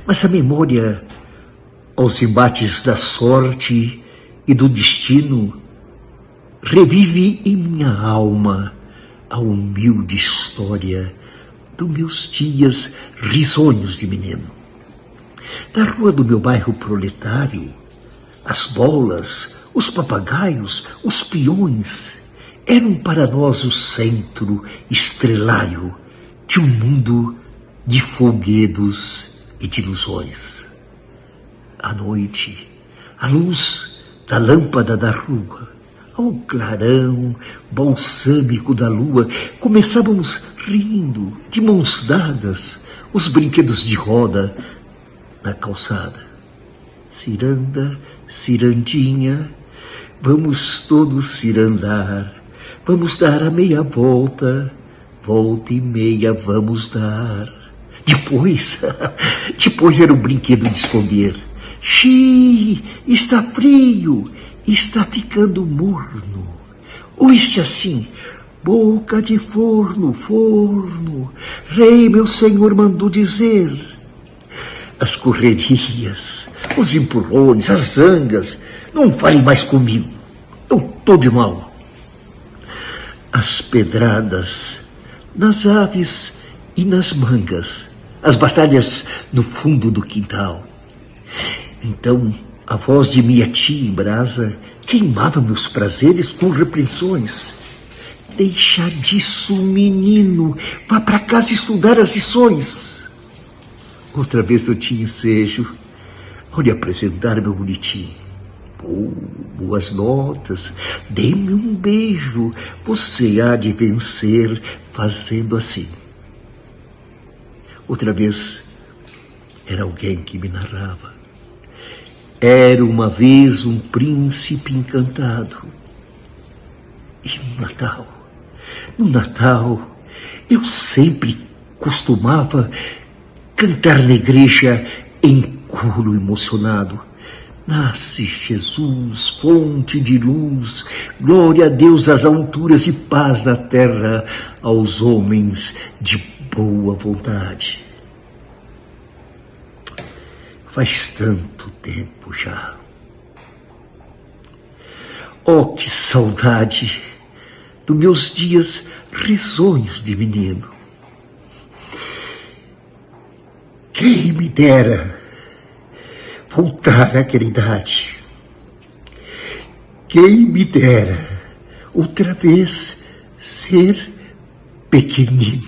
mas a memória aos embates da sorte e do destino revive em minha alma a humilde história dos meus dias risonhos de menino. Na rua do meu bairro proletário, as bolas, os papagaios, os peões eram para nós o centro estrelário de um mundo de folguedos e de ilusões. À noite, a luz da lâmpada da rua, ao clarão balsâmico da lua, começávamos rindo, de mãos dadas, os brinquedos de roda na calçada. Ciranda, cirandinha, vamos todos cirandar, vamos dar a meia volta, volta e meia vamos dar. Depois era o brinquedo de esconder. Xiii, está frio, está ficando morno. Ou este assim, boca de forno, forno, rei meu senhor mandou dizer. As correrias, os empurrões, as zangas, não falem mais comigo, eu tô de mal. As pedradas nas aves e nas mangas, as batalhas no fundo do quintal. Então, a voz de minha tia em brasa queimava meus prazeres com repreensões. Deixa disso, menino, vá para casa estudar as lições. Outra vez eu tinha ensejo ao lhe apresentar meu bonitinho. Boas notas, dê-me um beijo, você há de vencer fazendo assim. Outra vez era alguém que me narrava. Era uma vez um príncipe encantado. E no Natal, eu sempre costumava cantar na igreja em coro emocionado. Nasce Jesus, fonte de luz, glória a Deus às alturas e paz na terra aos homens de boa vontade. Faz tanto tempo já. Oh, que saudade dos meus dias risonhos de menino. Quem me dera voltar àquela idade. Quem me dera outra vez ser pequenino.